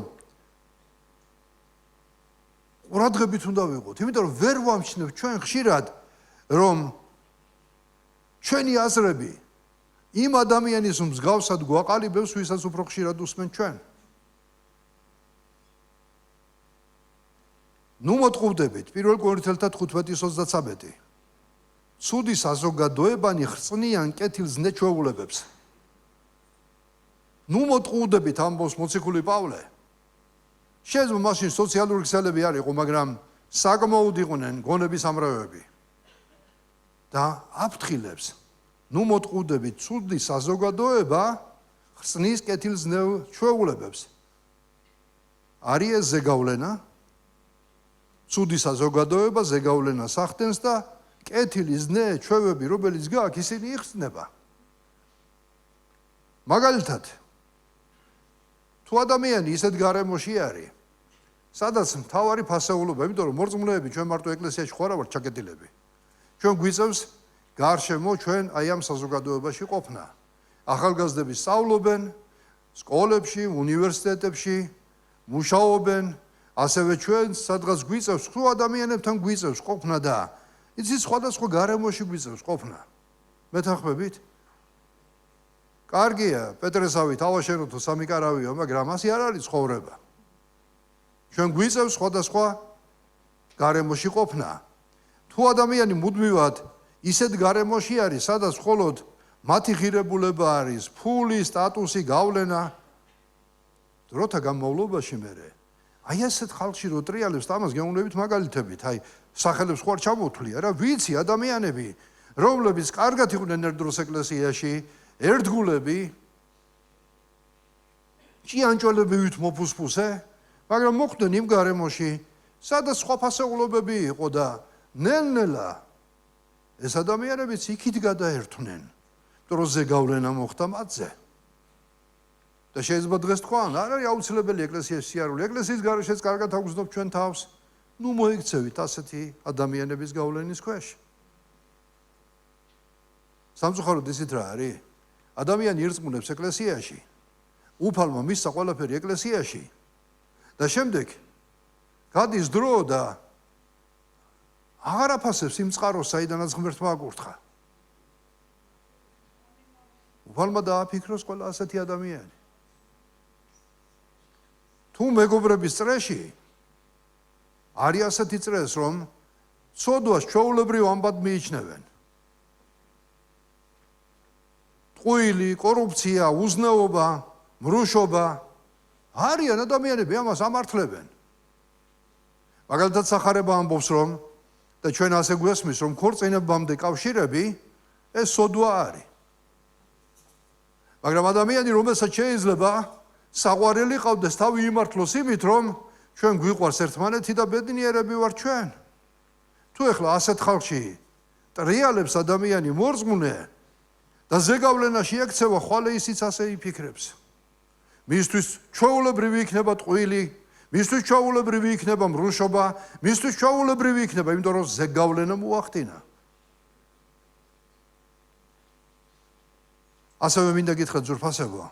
ყურადღებით უნდა ვიყოთ, იმიტომ რომ ვერ ვამჩნევ ჩვენ ხშირად, რომ ჩვენი აზრები იმ ადამიანის მსგავსად გვაყალიბებს, ვისაც უფრო ხშირად უსმენ ჩვენ. ნუ მოტყუდებით 1 კორინთელთა 15:33. ცუდი საზოგადოებანი ხრწნიან კეთილს ნეჩვეულებებს. ნუ მოტყუდებით ამბობს მოციქული პავლე. შეიძლება მაშინ სოციალური ქსელები არ იყო, მაგრამ საკმაოდ იყვნენ გონების ამრავები. და აფრთხილებს, ნუ მოტყუდებით, ცუდი საზოგადოება ხრწნის კეთილს ნეჩვეულებებს. არის ეს ზეგავლენა? ცუდი საზოგადოება ზეგავლენას ახდენს და კეთილის ნეჩვევები, რომელიც გააქვს, ისინი იხსნება. მაგალითად, თუ ადამიანი ისეთ გარემოში არის, სადაც მთავარი ფასეულობა, იმიტომ რომ მორწმუნეები ჩვენ მარტო ეკლესიაში ხო არა ვართ ჩაკეტილები. ჩვენ გვიწევს გარშემო ჩვენ აი ამ საზოგადოებაში ყოფნა. ახალგაზრდები სწავლობენ სკოლებში, უნივერსიტეტებში, მუშაობენ, ასევე ჩვენ სადღაც გვიწევს, თუ ადამიანებთან გვიწევს ყოფნა და იცით სხვადასხვა გარემოში გვიწევს ყოფნა. მეთანხმებით? კარგია, პეტრესავი თავაშენოთო სამი კარავიო, მაგრამ ასე არ არის ცხოვრება. ჩვენ გვიწევს სხვადასხვა გარემოში ყოფნა. თუ ადამიანი მუდმივად ისეთ გარემოში არის, სადაც მხოლოდ მათი ღირებულება არის, ფული, სტატუსი, გავლენა, დროთა განმავლობაში მერე აი ასეთ ხალხში რო ტრიალებს და ამას გეუბნებით მაგალითებით, აი სახელებს ხო არ ჩამოვთვლი, არა, ვიცი ადამიანები, რომლებიც კარგად იყვნენ ერთ დროს ეკლესიაში, ერთგულები, ჭიანჭველებივით მოფუსფუსე, მაგრამ მოხვდნენ იმ გარემოში, სადაც სხვა ფასეულობები იყო და ნელ-ნელა ეს ადამიანებიც იქით გადაერთვნენ, დროზე გავლენა მოხდა მათზე. და შეიძლება დღეს თქვან, არ არის აუცილებელი ეკლესიის სიარული, ეკლესიის გარეშეც კარგად აგვზნობ ჩვენ თავს, ნუ მოიქცევით ასეთი ადამიანების გავლენის ქვეშ. სამწუხაროდ ისეთ რა არის? ადამიანი ირწმუნებს ეკლესიაში, უფალმა მისცა ყველაფერი ეკლესიაში და შემდეგ გადის დრო და აღარ აფასებს იმ წყაროს, საიდანაც ღმერთმა აკურთხა. უფალმა დააფიქროს ყველა ასეთი ადამიანი. თუ მეგობრების წრეში არის ასეთი წრეს, რომ ცოდვას ჩვეულებრივ ამბად მიიჩნევენ. ტყუილი, კორუფცია, უზნეობა, მრუშობა არიან ადამიანები ამას ამართლებენ. მაგალითად სახარება ამბობს რომ და ჩვენ ასე გვესმის რომ ქორწინებამდე კავშირები ეს სოდვა არის. მაგრამ ადამიანი რომელსაც შეიძლება საყვარელი ყავდეს თავი იმართლოს იმით რომ ჩვენ გვიყვარს ერთმანეთი და ბედნიერები ვართ ჩვენ. თუ ეხლა ასეთ ხალხში ტრიალებს ადამიანი მორწმუნე და ზეგავლენაში ექცევა ხვალე ისიც ასე იფიქრებს. მისთვის ჩვეულებრივი იქნება ტყუილი, მისთვის ჩვეულებრივი იქნება მრუშობა, მისთვის ჩვეულებრივი იქნება, იმიტომ რომ ზეგავლენა მოახდინა. ასევე მინდა გითხრათ ძვირფასებო.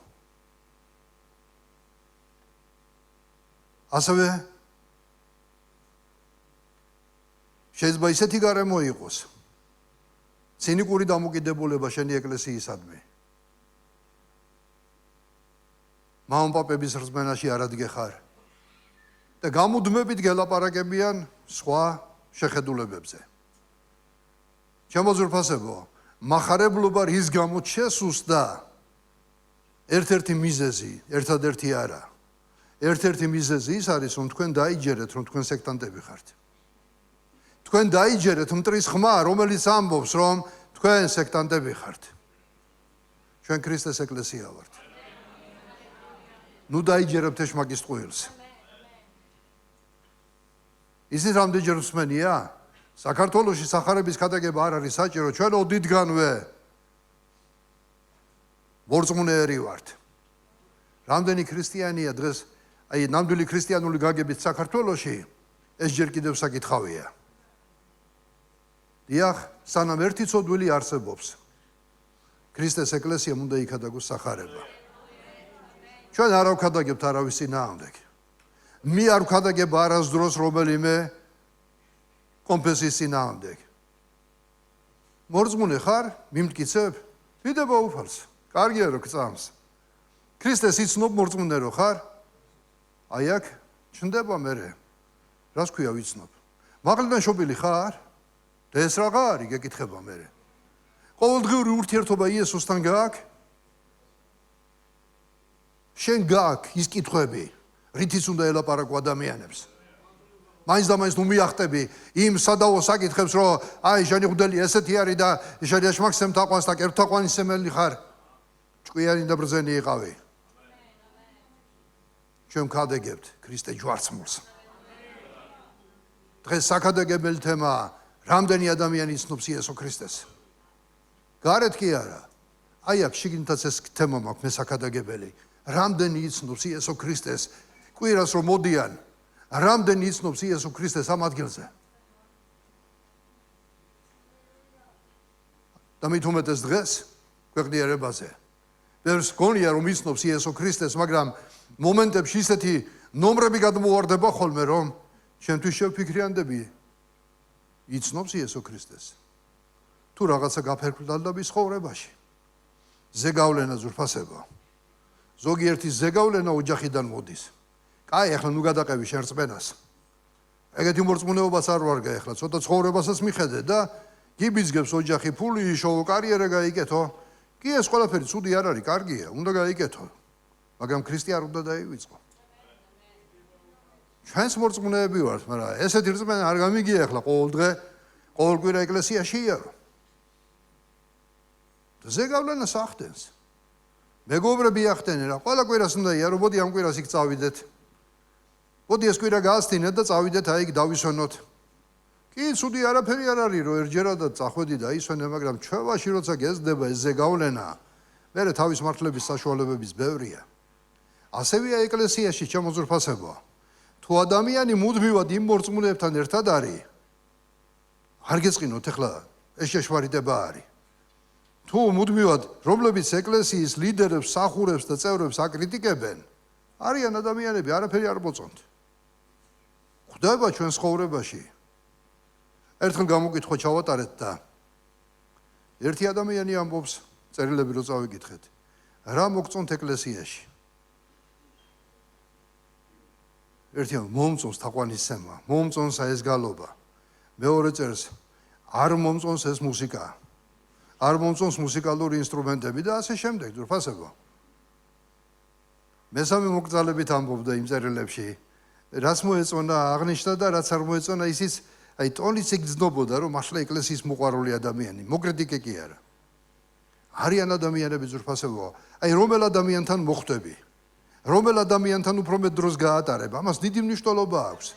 ასევე შეიძლება ისეთი გარემო იყოს. ცინიკური დამოკიდებულება შენი ეკლესიისადმი. მამაპაპების რწმენაში არ ადგეხარ. და გამუდმებით გელაპარაკებიან სხვა შეხედულებებზე. ჩემო ძვირფასებო, მახარებლობა რის გამო შესუსტდა ერთ-ერთი მიზეზი, ერთადერთი არა. ერთ-ერთი მიზეზი ის არის, რომ თქვენ დაიჯერეთ, რომ თქვენ სექტანტები ხართ. თქვენ დაიჯერეთ მტრის ხმა, რომელიც ამბობს, რომ თქვენ სექტანტები ხართ. ჩვენ ქრისტეს ეკლესია ვართ. ნუ დაიჯერებთ ეშმაკის ტყუილს. ისიც რამდენჯერ მსმენია? საქართველოში სახარების ქადაგება არ არის საჭირო, ჩვენ ოდითგანვე მორწმუნეები ვართ. რამდენი ქრისტიანია დღეს, აი ნამდვილი ქრისტიანული გაგებით საქართველოში, ეს ჯერ კიდევ საკითხავია. დიახ, სანამ ერთი ცოდვილი არსებობს, ქრისტეს ეკლესიამ უნდა იქადაგოს სახარება. ჩვენ არ ვქადაგებთ არავის წინააღმდეგ. მე არ ვქადაგებ არასდროს რომელიმე კონფესიის წინააღმდეგ. მორწმუნე ხარ, მიმტკიცებ, ვიდება უფალს. კარგია რომ გწამს. ქრისტეს იცნობ მორწმუნე რო ხარ? აი აქ ჩნდება მერე. რას ქვია ვიცნობ? მაღლიდან შობილი ხარ? და ეს რაღა არის, გეკითხება მერე. ყოველდღიური ურთიერთობა იესოსთან გააქვს? შენ გააქვს ის კითხვები, რითიც უნდა ელაპარაკო ადამიანებს. მაინც და მაინც ნუ მიახტები იმ სადავო საკითხებს, რომ აი შენი ღვთელი ესეთი არის და შენი ეშმაკსემ თაყვანს და კერპთაყვანისმელი ხარ. ჭკვიანი და ბრძენი იყავი. ჩვენ ვქადაგებთ ქრისტე ჯვარცმულს. დღეს საკადაგებელი თემაა, რამდენი ადამიანი იცნობს იესო ქრისტეს. გარეთ კი არა. აი აქ შიგნითაც ეს თემა მაქვს მე საკადაგებელი. რამდენი იცნობს იესო ქრისტეს კვირას რომ მოდიან, რამდენი იცნობს იესო ქრისტეს ამ ადგილზე. და მით უმეტეს დღეს ქვეყნიერებაზე. ბევრს გონია რომ იცნობს იესო ქრისტეს, მაგრამ მომენტებში ისეთი ნომრები გადმოვარდება ხოლმე, რომ შენთვის შევფიქრიანდები იცნობს იესო ქრისტეს. თუ რაღაცა გაფერფლდალდები ცხოვრებაში. ზეგავლენა ძვირფასებო. ზოგიერთი ზეგავლენა ოჯახიდან მოდის. კაი, ახლა ნუ გადაყევი შენ რწმენას. ეგეთი მორწმუნეობას არ ვარგა ახლა, ცოტა ცხოვრებასაც მიხედე და გიბიძგებს ოჯახი, ფული იშოვო, კარიერა გაიკეთო. კი ეს ყველაფერი ცუდი არ არის, კარგია, უნდა გაიკეთო. მაგრამ ქრისტე არ უნდა დაივიწყო. ჩვენს მორწმუნეები ვართ, მაგრამ ესეთი რწმენა არ გამიგია ახლა ყოველ დღე, ყოველ კვირა ეკლესიაში იარო. და ზეგავლენას ახდენს. მეგობრები ახდენენ რა, ყველა კვირას უნდა იარო, მოდი ამ კვირას იქ წავიდეთ. მოდი ეს კვირა გაასწინეთ და წავიდეთ აი იქ დავისვენოთ. კი, ცუდი არაფერი არ არის, რომ ერთჯერადად წახვედი და ისვენე, მაგრამ ჩვევაში როცა გეზდება ეს ზეგავლენა, მერე თავის მართლების საშუალებების ბევრია. ასევეა ეკლესიაში ჩემო ძვირფასებო. თუ ადამიანი მუდმივად იმ მორწმუნეებთან ერთად არის, არ გეწყინოთ ახლა ეს შეშმარიტება არის. თუ მუდმივად რომლებიც ეკლესიის ლიდერებს, სახურებს და წევრებს აკრიტიკებენ, არიან ადამიანები, არაფერი არ მოწონთ. ხვდება ჩვენ ცხოვრებაში. ერთხელ გამოკითხვა ჩავატარეთ და ერთი ადამიანი ამბობს, წერილები რო წავიკითხეთ, რა მოგწონთ ეკლესიაში? ერთი მომწონს თაყვანისცემა, მომწონს ეს გალობა. მეორე წერს, არ მომწონს ეს მუსიკა. არ მომწონს მუსიკალური ინსტრუმენტები და ასე შემდეგ, ძვირფასებო. მესამე მოკრძალებით ამბობდა იმ წერილებში, რაც მოეწონა აღნიშნა და რაც არ მოეწონა ისიც აი ტონიც იგრძნობოდა, რომ მართლა ეკლესიის მოყვარული ადამიანი, მოკრიტიკე კი არა. არიან ადამიანები ძვირფასებო, აი რომელ ადამიანთან მოხვდები, რომელ ადამიანთან უფრო მეტ დროს გაატარებ, ამას დიდი მნიშვნელობა აქვს.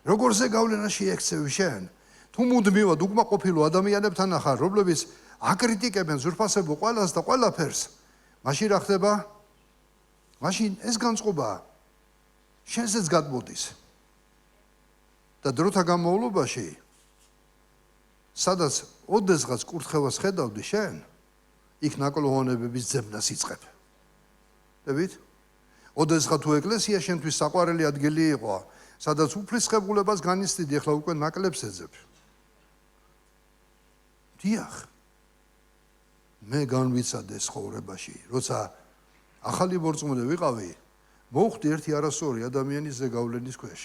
როგორ ზეგავლენაში ექცევი შენ? თუ მუდმივად უკმაყოფილო ადამიანებთან ახარ, რომლებიც აკრიტიკებენ ძვირფასებო ყველას და ყველაფერს, მაშინ რა ხდება? მაშინ ეს განწყობა შენზეც გადმოდის. და დროთა განმავლობაში, სადაც ოდესღაც კურთხევას ხედავდი შენ, იქ ნაკლოვანებების ძებნას იწყებ. დებით? ოდესღაც თუ ეკლესია შენთვის საყვარელი ადგილი იყო, სადაც უფლისხებულებას განიცდიდი, ახლა უკვე ნაკლებს ეძებ. დიახ. მე განვიცადე ცხოვრებაში, როცა ახალი მორწმუნე ვიყავი, მოვხვდი ერთი არასწორი ადამიანის ზეგავლენის ქვეშ.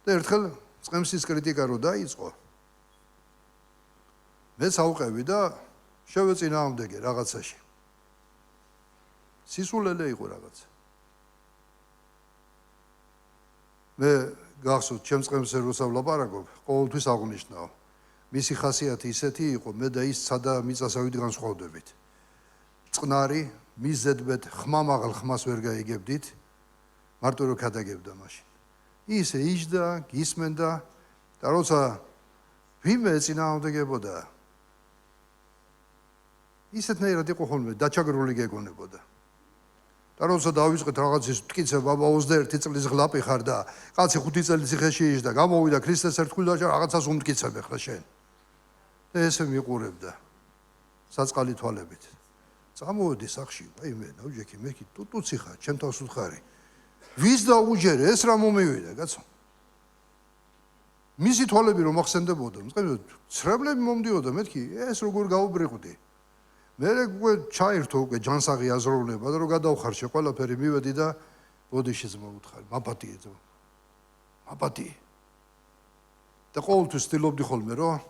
და ერთხელ წყემსის კრიტიკა რო დაიწყო, მეც ავყევი და შევეწინააღმდეგე რაღაცაში. სისულელე იყო რაღაცა. მე გახსოვთ, ჩემს წყემსზე როცა ვლაპარაკობ, ყოველთვის აღვნიშნავ. მისი ხასიათი ისეთი იყო, მე და ის სადა მიწასავით განსხვავდებით. წყნარი, მის ზედმეტ ხმამაღალ ხმას ვერ გაიგებდით, მარტო რო ქადაგებდა მაშინ. ისე იჯდა, გისმენდა და როცა ვინმე ეწინააღმდეგებოდა, ისეთნაირად იყო ხოლმე დაჩაგრული გეგონებოდა. და როცა დავიწყეთ რაღაცის მტკიცება, 21 წლის ღლაპი ხარ და კაცი 5 წელი ციხეში იჯდა, გამოვიდა ქრისტეს ერთხელ და რაღაცას უმტკიცებ ახლა შენ. და ესე მიყურებდა საწყალი თვალებით. წამოვედი სახში, აი მე ნაუჯექი, მე კი ტუტუცი ხარ, ჩემ თავს უთხარი. ვის დაუჯერე, ეს რა მომივიდა, კაცო? მისი თვალები რომ ახსენდებოდა, მწყემდე ცრებლები მომდიოდა, მეთქი, ეს როგორ გავუბრიყდი. მე უკვე ჩაირთო უკვე ჯანსაღი აზროვნება და რომ გადავხარშე ყველაფერი მივედი და ბოდიშიც მოვუთხარი, მაპატიე ძო. მაპატიე. და ყოველთვის ვცდილობდი ხოლმე, რომ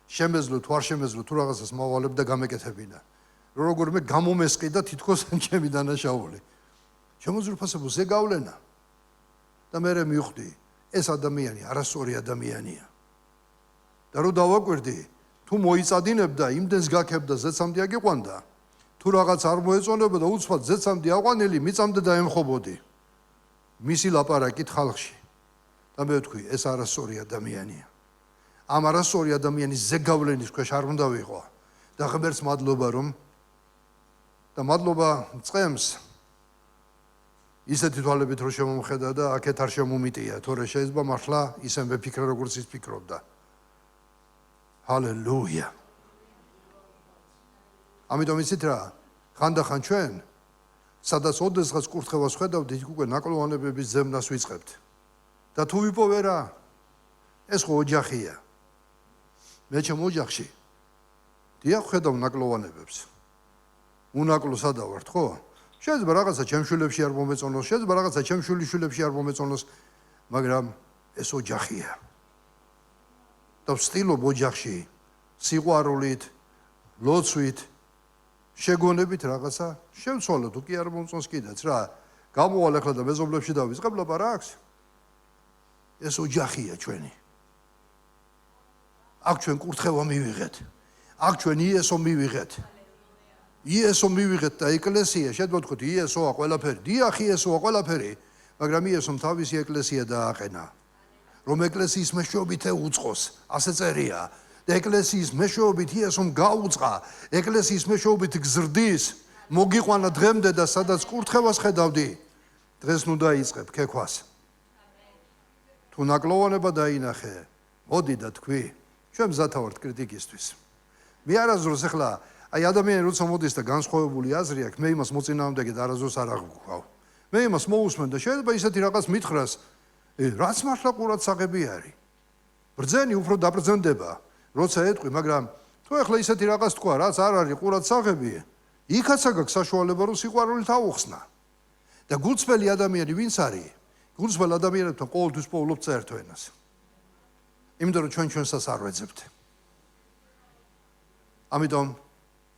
შემეძლო თუ არ შემეძლო თუ რაღაცას მავალებ და გამეკეთებინა. რომ როგორმე გამომესყი და თითქოს ჩემი დანაშაული. შემოძვრფასებო ზეგავლენა. და მე მივხვდი, ეს ადამიანი არასწორი ადამიანია. და რომ დავაკვირდი, თუ მოიწადინებდა, იმდენს გაქებდა, ზეცამდე აგიყვანდა, თუ რაღაც არ მოეწონება და უცბად ზეცამდე აყვანელი, მიწამდე დაემხობოდი. მისი ლაპარაკით ხალხში. და მე ვთქვი, ეს არასწორი ადამიანია. ამ არასწორი ადამიანის ზეგავლენის ქვეშ არ უნდა ვიყო. და ღმერთს მადლობა რომ და მადლობა წყემს ისეთი თვალებით რომ შემომხედა და აქეთ არ შემომიტია, თორე შეიძლება მართლა ისე ვეფიქრე როგორც ის ფიქრობდა. ჰალელუია. ამიტომ იცით რა, ხანდახან ჩვენ სადაც ოდესღაც კურთხევას ხედავდით, იქ უკვე ნაკლოვანებების ძებნას ვიწყებთ. და თუ ვიპოვე რა, ეს ხო ოჯახია. მე ჩემ ოჯახში დიახ ხედავ ნაკლოვანებებს. უნაკლო სადა ვართ, ხო? შეიძლება რაღაცა ჩემ შვილებში არ მომეწონოს, შეიძლება რაღაცა ჩემ შვილიშვილებში არ მომეწონოს, მაგრამ ეს ოჯახია. და ვცდილობ ოჯახში სიყვარულით, ლოცვით, შეგონებით რაღაცა შევცვალო, თუ კი არ მომწონს კიდეც რა. გამოვალ ახლა და მეზობლებში დავიწყებ ლაპარაკს. ეს ოჯახია ჩვენი. აქ ჩვენ კურთხევა მივიღეთ. აქ ჩვენ იესო მივიღეთ. იესო მივიღეთ და ეკლესია, შეიძლება ვთქვით, იესოა ყველაფერი. დიახ, იესოა ყველაფერი, მაგრამ იესომ თავისი ეკლესია დააყენა. რომ ეკლესიის მეშვეობით ეუწყოს, ასე წერია. და ეკლესიის მეშვეობით იესომ გაუწყა, ეკლესიის მეშვეობით გზრდის, მოგიყვანა დღემდე და სადაც კურთხევას ხედავდი, დღეს ნუ დაიწყებ ქექვას. თუ ნაკლოვანება დაინახე, მოდი და თქვი, ჩვენ მზათა ვართ კრიტიკისთვის. მე არასდროს ახლა აი ადამიანი როცა მოდის და განსხვავებული აზრი აქვს, მე იმას მოწინააღმდეგე და არასდროს არ აღვქვავ. მე იმას მოусმენ და შეიძლება ისეთი რაღაც მითხრას, რაც მართლა ყურადსაღები არის. ბრძენი უფრო დაბრძენდება, როცა ეტყვი, მაგრამ თუ ახლა ისეთი რაღაც თქვა, რაც არ არის ყურადსაღები, იქაც აქვს საშუალება რომ სიყვარულით აუხსნა. და გულწრფელი ადამიანი ვინც არის? გულწრფელ ადამიანებთან ყოველთვის პოულობ წერტო ენას. იმიტომ რომ ჩვენსაც არ ვეძებთ. ამიტომ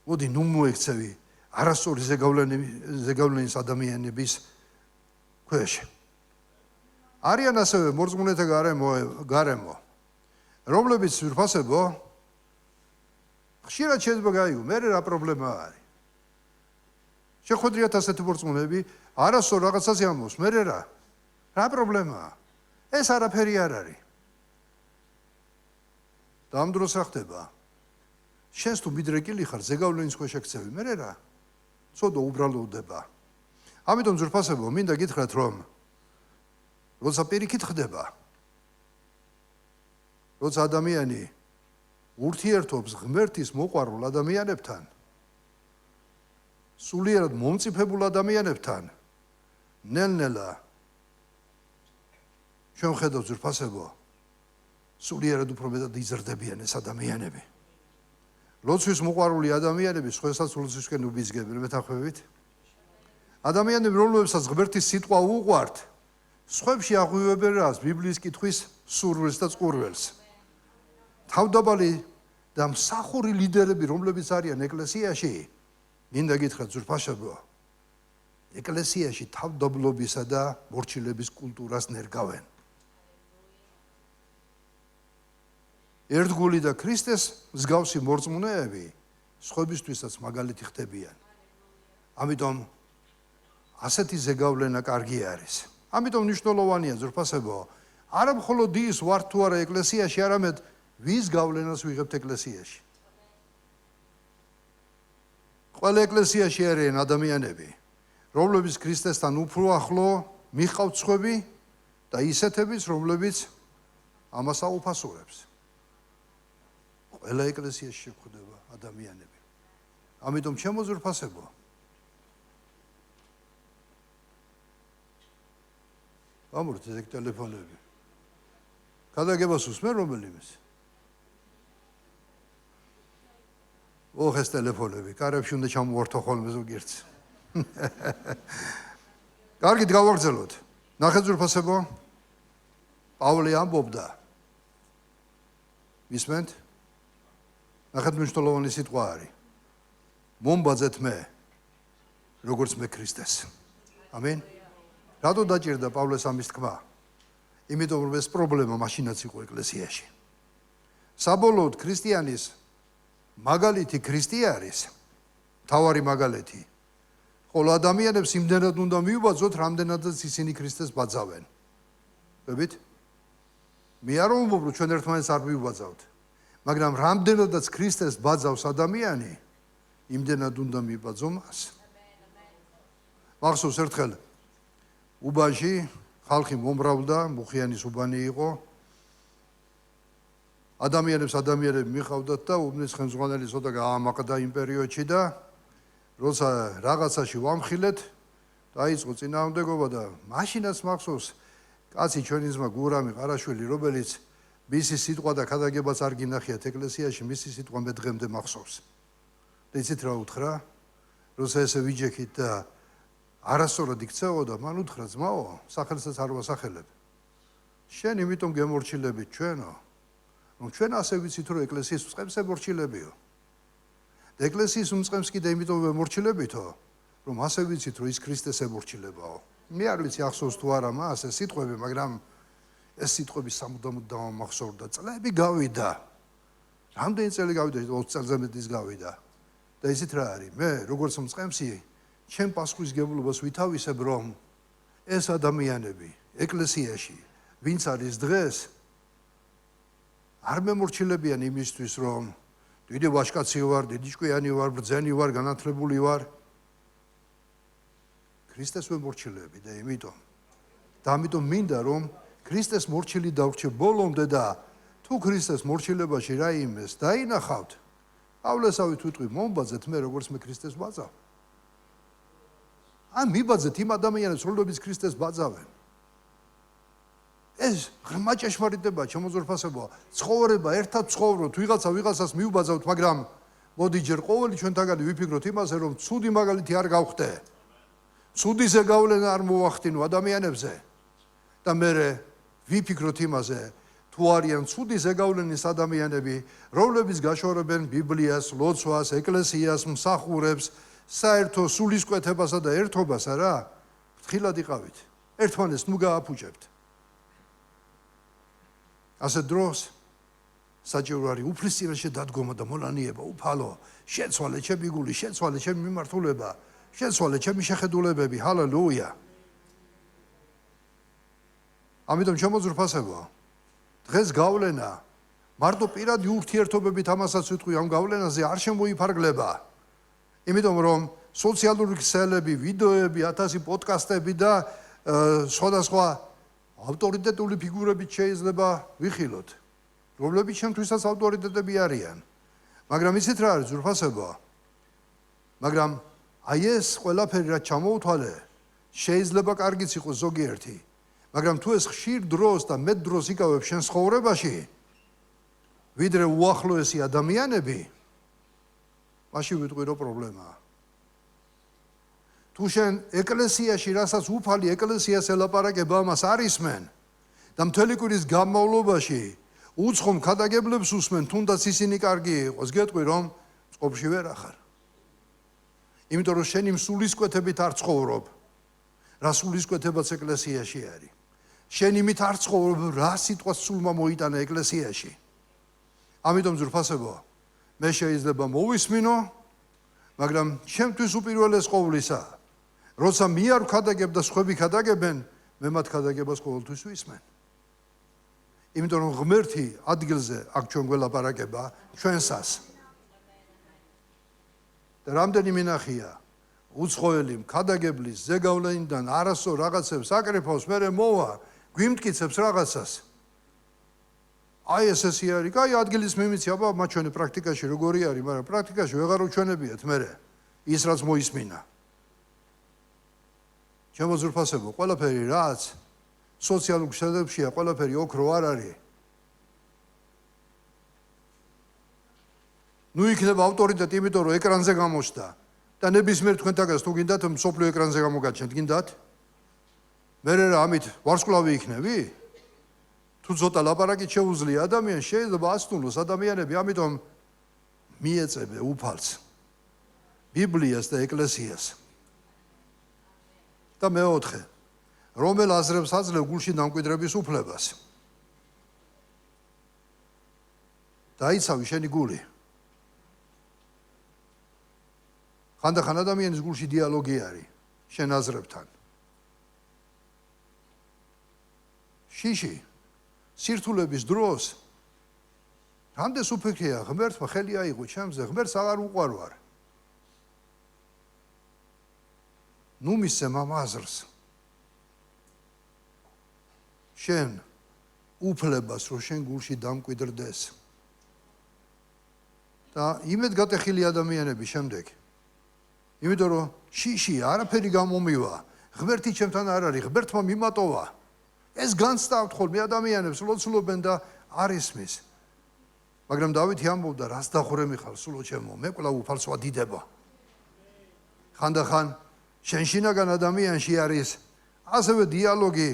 მოდი ნუ მოექცევი არასწორი ზეგავლენის ადამიანების ქვეშ. არიან ასევე მორწმუნეთა გარემო, რომლებიც ვირფასებო, ხშირად შეიძლება გაიგო, მე რა პრობლემა არის. შეხვედრიათ ასეთი მორწმუნეები, არასწორ რაღაცას ამბობს, მე რა პრობლემაა? ეს არაფერი არ არის. და ამ დროს რა ხდება? შენს თუ მიდრეკილი ხარ, ზეგავლენის ქვეშ ექცევი, მე ცოდვა უბრალოდება. ამიტომ ძვირფასებო, მინდა გითხრათ, რომ როცა პირიქით ხდება, როცა ადამიანი ურთიერთობს ღმერთის მოყვარულ ადამიანებთან, სულიერად მომწიფებულ ადამიანებთან, ნელ-ნელა ჩვენ ვხედავთ ძვირფასებო, სულიერად უფრო მეტად იზრდებიან ეს ადამიანები. ლოცვის მოყვარული ადამიანები სხვასაც ლოცვისკენ უბიძგებენ, მეთანხმებით? ადამიანები, რომლებსაც ღმერთის სიტყვა უყვართ, სხვებში აღვივებენ რას? ბიბლიის კითხვის სურვილს და წყურველს. თავდაბალი და მსახური ლიდერები, რომლებიც არიან ეკლესიაში, მინდა გითხრათ ძვირფასებო, ეკლესიაში თავდაბლობისა და მორჩილების კულტურას ნერგავენ. ერთგული და ქრისტეს მსგავსი მორწმუნეები სხვებისთვისაც მაგალითი ხდებიან. ამიტომ ასეთი ზეგავლენა კარგი არის. ამიტომ მნიშვნელოვანია ძვირფასებო, არა მხოლოდ ის ვარ თუ არა ეკლესიაში, არამედ ვის გავლენას ვიღებთ ეკლესიაში. ყველა ეკლესიაში არიან ადამიანები, რომლებიც ქრისტესთან უფრო ახლო მიყავთ სხვები და ისეთებიც, რომლებიც ამას აუფასურებს. ყველა ეკლესიაში შეხვდება ადამიანები. ამიტომ ჩემო ძვირფასებო, ამორთ ეს ტელეფონები. გადაგებას უსმენ რომელიმეს? ეს ტელეფონები, კარებში უნდა ჩამოვართო ხოლმე ზოგიერთს. კარგით გავაგრძელოთ. ნახეთ ძვირფასებო, პავლე ამბობდა. ისმენთ? ნახეთ მნიშვნელოვანი სიტყვა არის. მომბაძეთ მე, როგორც მე ქრისტეს. ამენ. რატო დაჭირდა პავლეს ამის თქმა? იმიტომ რომ ეს პრობლემა მაშინაც იყო ეკლესიაში. საბოლოოდ ქრისტიანის მაგალითი ქრისტე არის, თავარი მაგალითი. ხოლო ადამიანებს იმდენად უნდა მიუბაძოთ, რამდენადაც ისინი ქრისტეს ბაძავენ. ხვდებით? მე არ ვამბობ, რომ ჩვენ ერთმანეთს არ მიუბაძავთ, მაგრამ რამდენადაც ქრისტეს ბაძავს ადამიანი, იმდენად უნდა მიიბაძო მას. მახსოვს ერთხელ უბანში ხალხი მომრავლდა, მუხიანის უბანი იყო. ადამიანები მიყავდათ და უბნის ხელმძღვანელი ცოტა გაამაყდა იმ პერიოდში და როცა რაღაცაში ვამხილეთ, დაიწყო წინააღმდეგობა და მაშინაც მახსოვს კაცი ჩვენი ძმა გურამი ყარაშვილი, რომელიც მისი სიტყვა და ქადაგებაც არ გინახიათ ეკლესიაში, მისი სიტყვა მე დღემდე მახსოვს. და იცით რა უთხრა? როცა ესე ვიჯექით და არასწორად იქცეოდა, მან უთხრა, ძმაო, სახელსაც არ ვასახელებ. შენ იმიტომ გემორჩილებით ჩვენო, რომ ჩვენ ასე ვიცით, რომ ეკლესიის უწყებს ემორჩილებიო. და ეკლესიის უმწყებს კიდე იმიტომ ემორჩილებითო, რომ ასე ვიცით, რომ ის ქრისტეს ემორჩილებაო. მე არ ვიცი ახსოვს თუ არა მას ეს სიტყვები, მაგრამ ეს სიტყვები სამუდამოდ დამამახსოვრდა. წლები გავიდა. რამდენი წელი გავიდა? 20 წელზე მეტის გავიდა. და იცით რა არის? მე როგორც უმწყებსი ჩემ პასუხისმგებლობას ვითავისებ, რომ ეს ადამიანები ეკლესიაში, ვინც არის დღეს, არ მემორჩილებიან იმისთვის, რომ დიდი ვაჟკაცი ვარ, დიდი ჭკვიანი ვარ, ბრძენი ვარ, განათლებული ვარ. ქრისტეს ვემორჩილები და ამიტომ მინდა, რომ ქრისტეს მორჩილი დავრჩე ბოლომდე და თუ ქრისტეს მორჩილებაში რაიმეს დაინახავთ, პავლესავით ვიტყვი, მომბაძეთ მე, როგორც მე ქრისტეს ვბაძავ. ან მიბაძეთ იმ ადამიანებს, რომლებიც ქრისტეს ბაძავენ. ეს ღრმა ჭეშმარიტებაა, შემოძვირფასებაა. ცხოვრება, ერთად ცხოვრობთ, ვიღაცას მიუბაძავთ, მაგრამ მოდი ჯერ ყოველი ჩვენთაგანი ვიფიქროთ იმაზე, რომ ცუდი მაგალითი არ გავხდე. ცუდი ზეგავლენა არ მოვახდინო ადამიანებზე. და მე ვიფიქროთ იმაზე, თუ არიან ცუდი ზეგავლენის ადამიანები, რომლებიც გაშორებენ ბიბლიას, ლოცვას, ეკლესიას, მსახურებს, საერთო სულისკვეთებასა და ერთობას, არა? ფრთხილად იყავით. ერთმანეთს ნუ გააფუჭებთ. ასე დროს საჭირო არის უფლისწინაშე დადგომა და მონანიება, უფალო, შეცვალე ჩემი გული, შეცვალე ჩემი მიმართულება, შეცვალე ჩემი შეხედულებები, ჰალელუია. ამიტომ შემოძვრფასებო, დღეს გავლენა, მარტო პირადი ურთიერთობებით ამასაც ვიტყვი, ამ გავლენაზე არ შემოიფარგლება. იმიტომ რომ სოციალური ქსელები, ვიდეოები, 1000 პოდკასტები და სხვადასხვა ავტორიტეტული ფიგურებით შეიძლება ვიხილოთ, რომლებიც შემთხვევით ავტორიტეტები არიან. მაგრამ იცით რა არის ზურფასებო? მაგრამ აი ეს ყველაფერი რაც ჩამოუთვალე, შეიძლება კარგიც იყოს ზოგიერთი, მაგრამ თუ ეს ხშირ დროს და მეტ დროს იკავებს შენ ცხოვრებაში, ვიდრე უახლოესი ადამიანები, მაშინ ვიტყვი რომ პრობლემაა. თუ შენ ეკლესიაში, რასაც უფალი ეკლესიას ელაპარაკება, ამას არ ისმენ და მთელი კვირის განმავლობაში უცხომ ქადაგებლებს უსმენ, თუნდაც ისინი კარგი იყოს, გეტყვი რომ წყობში ვერ ახარ. იმიტომ რომ შენი სულისკვეთებით არ ცხოვრობ, რა სულისკვეთებაც ეკლესიაში არის. შენ იმით არ ცხოვრობ, რა სიტყვას სულმა მოიტანა ეკლესიაში. ამიტომ ზურფასებო, მე შეიძლება მოვისმინო, მაგრამ ჩემთვის უპირველეს ყოვლისა, როცა მე არ ვქადაგებ და სხვები ქადაგებენ, მე მათ ქადაგებას ყოველთვის ვისმენ. იმიტომ რომ ღმერთი ადგილზე აქ ჩვენ გველაპარაკება ჩვენსას. და რამდენი მინახია უცხოელი ქადაგებლის ზეგავლენიდან არასწორ რაღაცებს აკრიფავს, მერე მოვა, გვიმტკიცებს რაღაცას. აი ესე არის, კაი ადგილის მიმიცი, აბა მათ ჩვენი პრაქტიკაში როგორი არის, მაგრამ პრაქტიკაში ვეღარ უჩვენებიათ მერე ის რაც მოისმინა. შემოძვრფასებო, ყველაფერი რაც სოციალურ ქსელებშია, ყველაფერი ოქრო არ არის. ნუ იქნება ავტორიტეტი, იმიტომ რომ ეკრანზე გამოჩნდა და ნებისმიერ თქვენთაგას თუ გინდათ მსოფლიო ეკრანზე გამოგაჩენთ, გინდათ? მერე რა ამით ვარსკვლავი იქნები? თუ ცოტა ლაპარაკით შეუძლია ადამიანს, შეიძლება აცნულოს ადამიანები, ამიტომ მიეწებე უფალს, ბიბლიას და ეკლესიას. და მეოთხე, რომელ აზრებს აძლევ გულში დამკვიდრების უფლებას. დაიცავი შენი გული. ხანდახან ადამიანის გულში დიალოგი არის შენ აზრებთან. შიში სირთულების დროს რამდენს უფიქრია ღმერთმა ხელი აიღო ჩემზე, ღმერთს აღარ უყვარვარ. ნუ მისცემ ამ აზრს. შენ უფლებას რომ შენ გულში დამკვიდრდეს. და იმედ გატეხილი ადამიანები შემდეგ. იმიტომ რომ შიში არაფერი გამომივა, ღმერთი ჩემთან არ არის, ღმერთმა მიმატოვა. ეს განსწავლთ ხოლმე ადამიანებს ლოცულობენ და არ ისმის. მაგრამ დავითი ამბობდა, რას დახურე მიხარ სულო ჩემო, მე კვლავ უფალს ვადიდება. ხანდახან შენ შინაგან ადამიანში არის ასევე დიალოგი.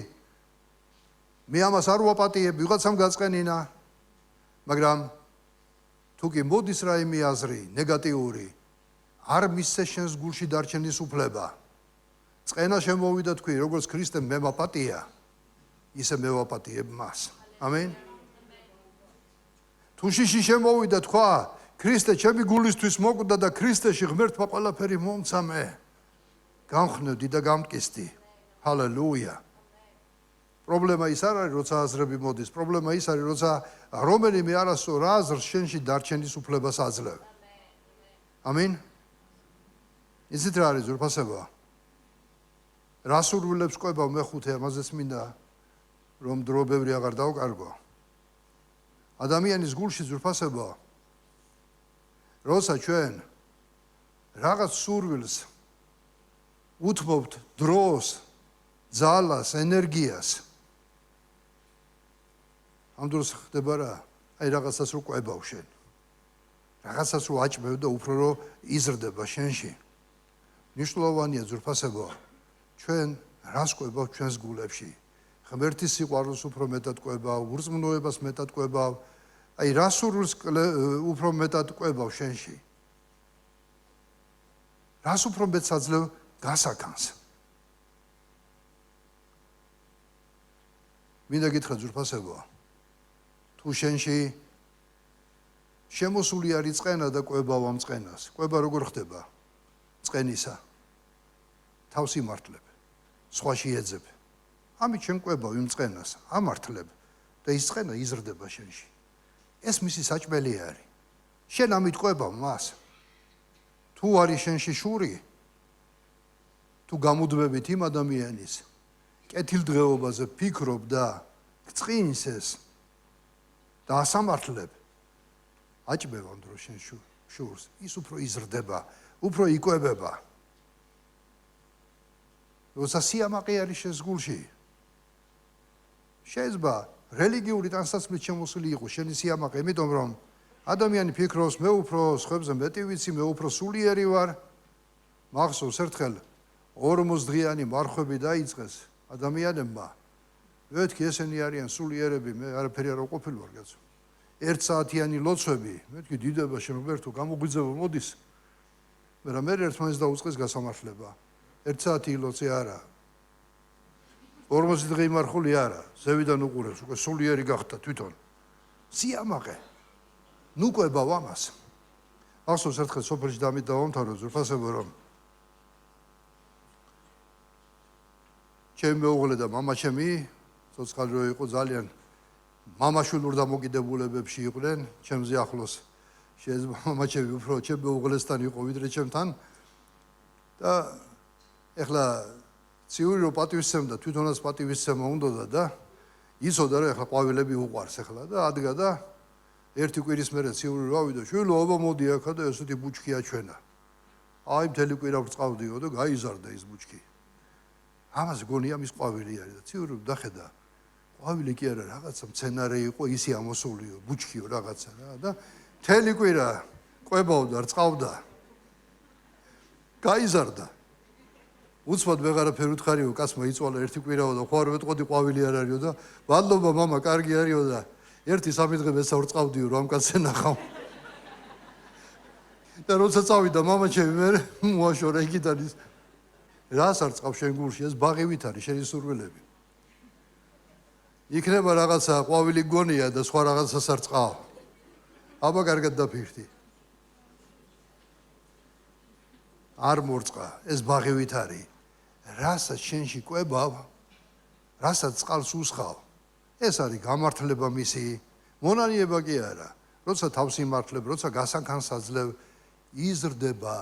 მე ამას არ ვაპატიებ, ვიღაცამ გაწყენინა, მაგრამ თუ კი მოდის რაიმე აზრი ნეგატიური, არ მისცე შენს გულში დარჩენის უფლება. წყენა შემოვიდა თქვი, როგორც ქრისტემ მე ვაპატია, ისე მე ვაპატიებ მას. ამენ. თუ შიში შემოვიდა თქვა, ქრისტე ჩემი გულისთვის მოკვდა და ქრისტეში ღმერთმა ყველაფერი მომცა მე. გამხნევდი და გამტკისდი. ჰალელუია. პრობლემა ის არ არის, როცა აზრები მოდის, პრობლემა ის არის, როცა რომელიმე არასწორ აზრს შენში დარჩენის უფლებას აძლევ. ამინ. იცით რა არის ზურფასება? რა სურვილებს ყვება მეხუთე, ამაზეც მინდა რომ დრო ბევრი აღარ დავკარგო. ადამიანის გულში ზურფასება, როცა ჩვენ რაღაც სურვილს უთმობთ დროს, ძალას, ენერგიას, ამ დროს ხდება რა? აი რაღაცას რო ყვებავ შენ. რაღაცას რო აჭმევ და უფრო რო იზრდება შენში. მნიშვნელოვანია ზურფასებო, ჩვენ რას ყვებავ ჩვენს გულებში? ღმერთის სიყვარულს უფრო მეტად ყვებავ, ურწმუნოებას მეტად ყვებავ, აი რა სურვილს უფრო მეტად ყვებავ შენში? რას უფრო მეტ საძლევ გასაგანს? მინდა გითხრა ძვირფასებო, თუ შენში შემოსული არის წყენა და ყვებავ ამ წყენას, ყვება როგორ ხდება? წყენისა თავს იმართლებ, სხვაში ეძებ. ამით შენ ყვებავ იმ წყენას, ამართლებ და ის წყენა იზრდება შენში. ეს მისი საჭმელი არის. შენ ამით ყვებავ მას. თუ არის შენში შური, თუ გამუდმებით იმ ადამიანის კეთილდღეობაზე ფიქრობ და გწყინს ეს და ასამართლებ, აჭმევ ამ დროს შენ შურს, ის უფრო იზრდება, უფრო იკვებება. როცა სიამაყე არის შენს გულში, შეიძლება რელიგიური ტანსაცმლით შემოსული იყოს შენი სიამაყე, იმიტომ რომ ადამიანი ფიქრობს, მე უფრო სხვებზე მეტი ვიცი, მე უფრო სულიერი ვარ. მახსოვს ერთხელ 40 დღიანი მარხვები დაიწყეს ადამიანებმა. მეთქი ესენი არიან სულიერები, მე არაფერი არ ყოფილი ვარ კაცო. 1 საათიანი ლოცვები, მეთქი დიდება შემოგვერთო, გამოგვიძებო მოდის. მაგრამ მე ერთმანეთს დაუწყეს გასამართლება. 1 საათი ლოცვი არა. 40 დღე იმარხული არა, ზევიდან უყურებს, უკვე სულიერი გახდა თვითონ. სიამაყე. ნუ ყვებავ ამას. ახსოვს ერთხელ სოფელში დამით დავამთავრე ძვირფასებო, რომ ჩემი მეუღლე და მამა ჩემი ცოცხალი რო იყო, ძალიან მამაშვილურ დამოკიდებულებებში იყვნენ, ჩემზე ახლოს შეიძლება მამა ჩემი უფრო ჩემი მეუღლესთან იყო ვიდრე ჩემთან და ეხლა ციური რო პატივისცემდა, თვითონაც პატივისცემა უნდოდა და იცოდა რომ ეხლა ყვავილები უყვარს ეხლა და ადგა და ერთი კვირის მერე ციური რო ავიდა, შვილო აბა მოდი აქა და ესეთი ბუჩქია ჩვენა. აი მთელი კვირა ბრწყავდიო და გაიზარდა ის ბუჩქი. ამას გონია მის ყვავილი არის და ციური დახედა. ყვავილი კი არა, რაღაცა მცენარე იყო, ისი ამოსულიო, ბუჩქიო რაღაცა რა და მთელი კვირა ყვებავდა, რწყავდა. გაიზარდა. უცბად ვეღარაფერ უთხარიო, კაცმა იწვალა ერთი კვირაო და ხوار ვეტყოდი ყვავილი არ არისო და მადლობა მამა, კარგი არისო და 1-3 დღე ვესავრწყავდიო რომ ამ კაცს ენახავ. და როცა წავიდა მამა ჩემი მე მოაშორა იქიდან ის რას არ წყავ შენ გულში, ეს ბაღივით არის შენი სურვილები. იქნება რაღაცა ყვავილი გონია და სხვა რაღაცას არ წყავ. აბა კარგად დაფიქრდი. არ მორწყა, ეს ბაღივით არის. რასაც შენში ყვებავ, რასაც წყალს უსხავ, ეს არის გამართლება მისი, მონანიება კი არა. როცა თავს იმართლებ, როცა გასაგანს აძლევ, იზრდება.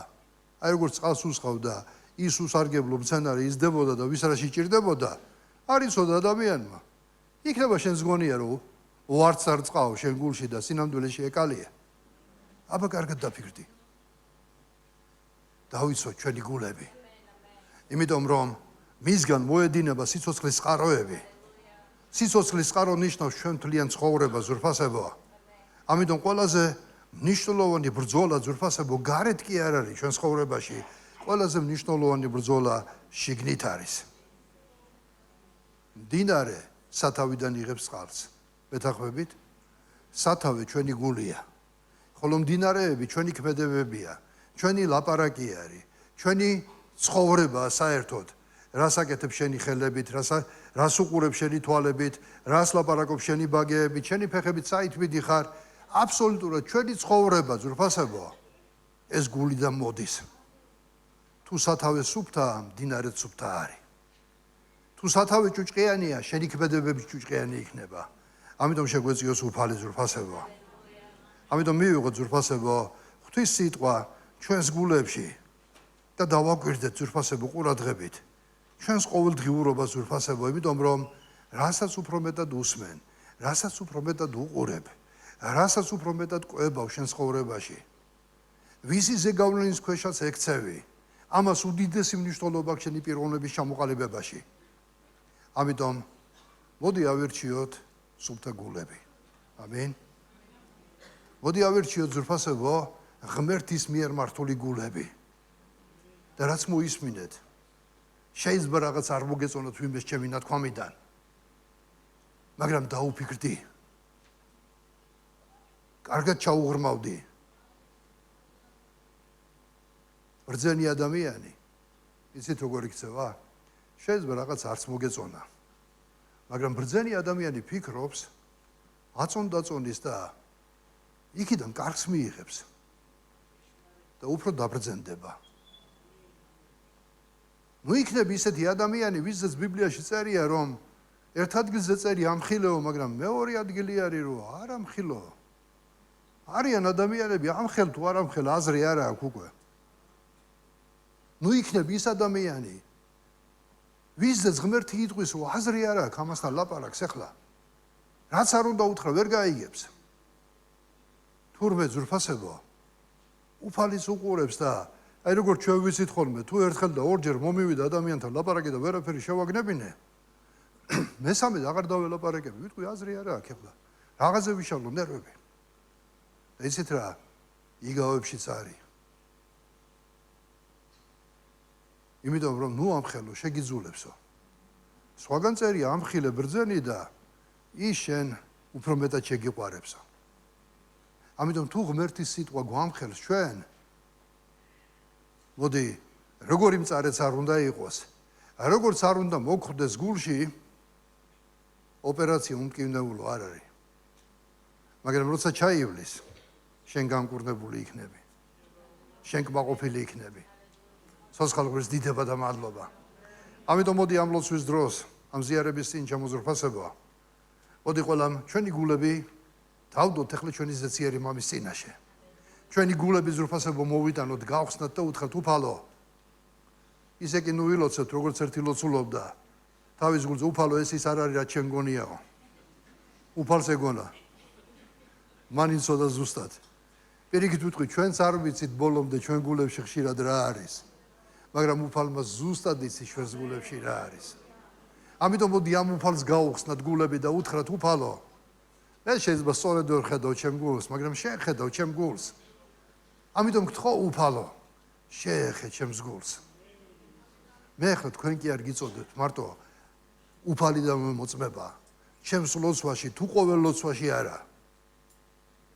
აი როგორც წყალს უსხავ და ის უსარგებლო მცენარე იზრდებოდა და ვის რაში ჭირდებოდა, არ იცოდა ადამიანმა. იქნება შენს გონია რომ უარც არ წყავ შენ გულში და სინამდვილეში ეკალია. აბა კარგად დაფიქრდი. დავიცვა ჩვენი გულები. იმიტომ რომ მისგან მოედინება სიცოცხლის წყაროები. სიცოცხლის წყარო ნიშნავს ჩვენ მთლიან ცხოვრებას, ძვირფასებო. ამიტომ ყველაზე მნიშვნელოვანი ბრძოლა ძვირფასებო გარეთ კი არ არის ჩვენ ცხოვრებაში. ყველაზე მნიშვნელოვანი ბრძოლა შიგნით არის. მდინარე სათავიდან იღებს წყალს. მეთანხმებით? სათავე ჩვენი გულია. ხოლო მდინარეები ჩვენი ქმედებებია, ჩვენი ლაპარაკი არის, ჩვენი ცხოვრება საერთოდ. რას აკეთებ შენი ხელებით, რას უყურებ შენი თვალებით, რას ლაპარაკობ შენი ბაგეებით, შენი ფეხებით საით მიდიხარ, აბსოლუტურად ჩვენი ცხოვრება ძვირფასებო ეს გულიდან მოდის. თუ სათავე სუფთაა, მდინარე სუფთა არის. თუ სათავე ჭუჭყიანია, შენი ქმედებები ჭუჭყიანი იქნება. ამიტომ შეგვეციოს უფალი ძვირფასებო. ამიტომ მივიღოთ ძვირფასებო ღვთის სიტყვა ჩვენს გულებში და დავაკვირდეთ ძვირფასებო ყურადღებით. ჩვენს ყოველდღიურობას ძვირფასებო, იმიტომ რომ რასაც უფრო მეტად უსმენ, რასაც უფრო მეტად უყურებ, რასაც უფრო მეტად ყვებავ შენ ცხოვრებაში. ვისი ზეგავლენის ქვეშაც ექცევი, ამას უდიდესი მნიშვნელობა აქვს შენი პიროვნების ჩამოყალიბებაში. ამიტომ მოდი ავირჩიოთ სუფთა გულები. ამინ. მოდი ავირჩიოთ ძვირფასებო ღმერთის მიერ მართული გულები. და რაც მოისმინეთ, შეიძლება რაღაც არ მოგეწონოთ ვინმეს ჩემი ნათქვამიდან. მაგრამ დაუფიქრდი. კარგად ჩაუღრმავდი. ბრძენი ადამიანი, იცით როგორ იქცევა? შეიძლება რაღაც არც მოგეწონა. მაგრამ ბრძენი ადამიანი ფიქრობს, აწონდაწონის და იქიდან კარგს მიიღებს და უფრო დაბრძენდება. ნუ იქნება ისეთი ადამიანი, ვისაც ბიბლიაში წერია, რომ ერთ ადგილზე წერია ამხილეო, მაგრამ მეორე ადგილი არის, რომ არ ამხილო. არიან ადამიანები ამხელ თუ არ ამხელ აზრი არ აქვს უკვე. ნუ იქნება ის ადამიანი, ვისაც ღმერთი იტყვის, რომ აზრი არ აქვს ამასთან ლაპარაკს ახლა. რაც არ უნდა უთხრა, ვერ გაიგებს. თურმე ძვირფასებო, უფალიც უყურებს და აი როგორ ჩვენ ვიცით ხოლმე, თუ ერთხელ და ორჯერ მომივიდა ადამიანთან ლაპარაკი და ვერაფერი შევაგნებინე, მესამედ აღარ დაველაპარაკები, ვიტყვი აზრი არ აქვს ახლა. რაღაცზე ვიშალო ნერვები. და იცით რა, იგავებშიც არის. იმიტომ რომ ნუ ამხელო, შეგიძულებსო. სხვაგან წერია ამხილე ბრძენი და ის შენ უფრო მეტად შეგიყვარებსო. ამიტომ თუ ღმერთის სიტყვა გვამხელს ჩვენ, მოდი, როგორი მწარეც არ უნდა იყოს, როგორც არ უნდა მოხვდეს გულში, ოპერაცია უმკინებლო არ არის. მაგრამ როცა ჩაივლის, შენ განკურნებული იქნები. შენ კმაყოფილი იქნები. სოცხალღმერთს დიდება და მადლობა. ამიტომ მოდი ამ ლოცვის დროს, ამ ზიარების წინ ჩამოზრფასებო. მოდი ყველამ ჩვენი გულები დავდოთ ახლა ჩვენი ზეციერი მამის წინაშე. ჩვენი გულები ზრფასებო მოვიტანოთ, გავხსნათ და უთხრათ უფალო. ისე კი ნუ ვილოცეთ, როგორც ერთი ლოცულობდა. თავის გულზე უფალო ეს ის არ არის, რაც შენ გონიაო. უფალს ეგონა. მან იცოდა ზუსტად. პირიქით ვიტყვი, ჩვენც არ ვიცით ბოლომდე ჩვენ გულებში ხშირად რა არის. მაგრამ უფალმა ზუსტად იცის ჩვენს გულებში რა არის. ამიტომ მოდი ამ უფალს გავხსნათ გულები და უთხრათ უფალო. ეს შეიძლება სწორედ ვერ ხედავ ჩემ გულს, მაგრამ შენ ხედავ ჩემ გულს. ამიტომ გთხოვ უფალო, შეეხე ჩემს გულს. მე ახლა თქვენ კი არ გიწოდეთ, მარტო უფალი და მოწმება. ჩემს ლოცვაში, თუ ყოველ ლოცვაში არა.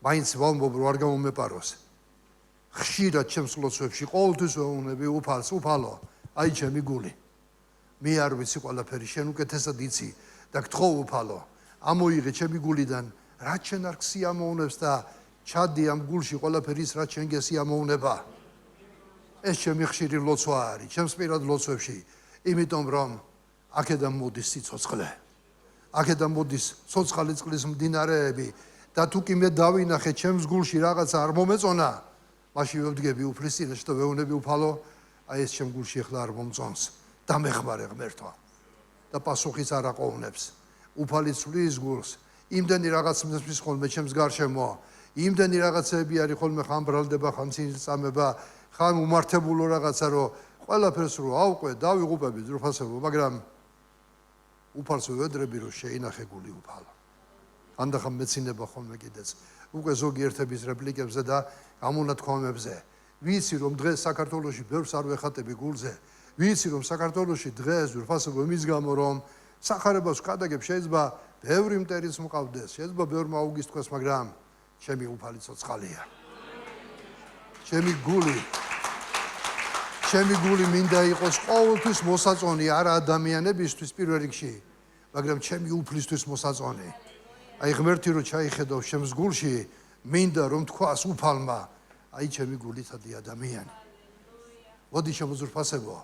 მაინც ვამბობ, რომ არ გამომეპაროს. ხშირად ჩემს ლოცვებში ყოველთვის ვეუბნები უფალს, უფალო, აი ჩემი გული. მე არ ვიცი ყველაფერი, შენ უკეთესად იცი და გთხოვ უფალო, ამოიღე ჩემი გულიდან, რაც შენ არ გსიამოვნებს და ჩადი ამ გულში ყველაფერი ის, რაც შენ გესიამოვნება. ეს ჩემი ხშირი ლოცვა არის, ჩემს პირად ლოცვებში, იმიტომ რომ აქედან მოდის სიცოცხლე. აქედან მოდის ცოცხალი წყლის მდინარეები და თუ კი მე დავინახე ჩემს გულში რაღაცა არ მომეწონა, მაშინ ვევდგები უფლის წინაშე და ვეუბნები უფალო, აი ეს ჩემ გულში ახლა არ მომწონს. დამეხმარე ღმერთო. და პასუხიც არ აყოვნებს. უფალი ცვლის გულს. იმდენი რაღაც მსმის ხოლმე ჩემს გარშემო. იმდენი რაღაცები არის ხოლმე ხან ბრალდება, ხან წამება, ხან უმართებულო რაღაცა, რომ ყველაფერს რო ავყვე, დავიღუპები ძრუფასებო, მაგრამ უფალს ვედრები, რომ შეინახე გული უფალო. ანდახან მეცინება ხოლმე კიდეც. უკვე ზოგიერთების რეპლიკებზე და გამონათქვამებზე. ვიცი რომ დღეს საქართველოში ბევრს არ ვეხატები გულზე. ვიცი რომ საქართველოში დღეს ძრუფასებო იმის გამო რომ სახარებას ვკადაგებ, შეიძლება ბევრი მტერიც მყავდეს, შეიძლება ბევრმა აუგისთქვეს, მაგრამ ჩემი უფალი ცოცხალია. ჩემი გული მინდა იყოს ყოველთვის მოსაწონი, არა ადამიანებისთვის პირველ რიგში, მაგრამ ჩემი უფლისთვის მოსაწონი. აი ღმერთი რო ჩაიხედავ ჩემს გულში, მინდა რომ თქვას უფალმა, აი ჩემი გულითადი ადამიანი. მოდი შემოძრფასებო.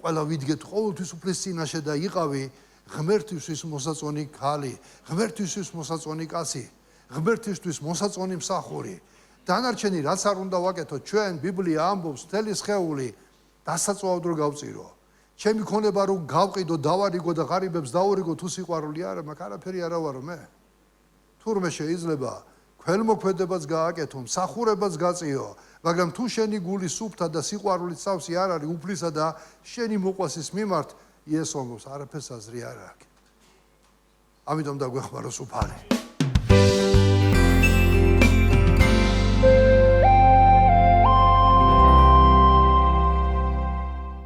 ყველა ვიდგეთ ყოველთვის უფლის წინაშე და იყავი ღმერთისთვის მოსაწონი ქალი, ღმერთისთვის მოსაწონი კაცი, ღმერთისთვის მოსაწონი მსახური. დანარჩენი რაც არ უნდა ვაკეთოთ, ჩვენ ბიბლია ამბობს, მთელი სხეული დასაწვავად რო გავწირო. ჩემი ქონება რომ გავყიდო, დავარიგო და ღარიბებს დაურიგო, თუ სიყვარული არა, მაგ არაფერი არა ვარო მე. თურმე შეიძლება ქველმოქმედებაც გააკეთო, მსახურებაც გაწიო, მაგრამ თუ შენი გული სუფთა და სიყვარულით სავსე არ არის უფლისა და შენი მოყვასის მიმართ, იესო ამბობს, არაფერს აზრი არ აქვს. ამიტომ დაგვეხმაროს უფალი.